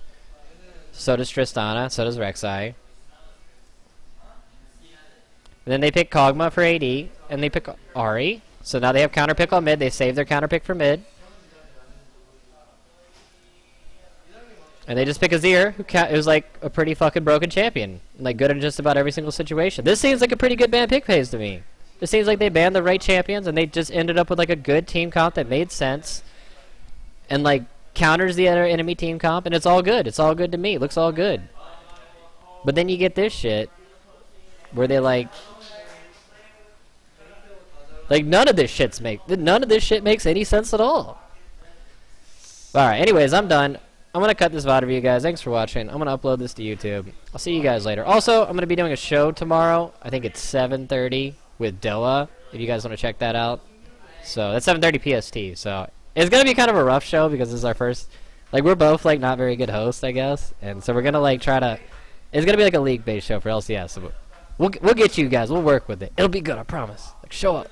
So does Tristana, so does Rek'Sai. And then they pick Kog'Maw for AD, and they pick Ahri. So now they have counter pick on mid. They save their counter pick for mid. And they just pick Azir, who is like a pretty fucking broken champion. Like good in just about every single situation. This seems like a pretty good ban pick phase to me. This seems like they banned the right champions and they just ended up with like a good team comp that made sense. And like counters the other enemy team comp and it's all good. It's all good to me. It looks all good. But then you get this shit where they like none of this shit makes any sense at all. Alright, anyways, I'm done. I'm going to cut this VOD for you guys. Thanks for watching. I'm going to upload this to YouTube. I'll see you guys later. Also, I'm going to be doing a show tomorrow. I think it's 7:30 with Doa, if you guys want to check that out. So, that's 7:30 PST. So, it's going to be kind of a rough show because this is our first... Like, we're both, like, not very good hosts, I guess. And so we're going to, like, try to... It's going to be, like, a league-based show for LCS. So we'll get you guys. We'll work with it. It'll be good, I promise. Like, show up.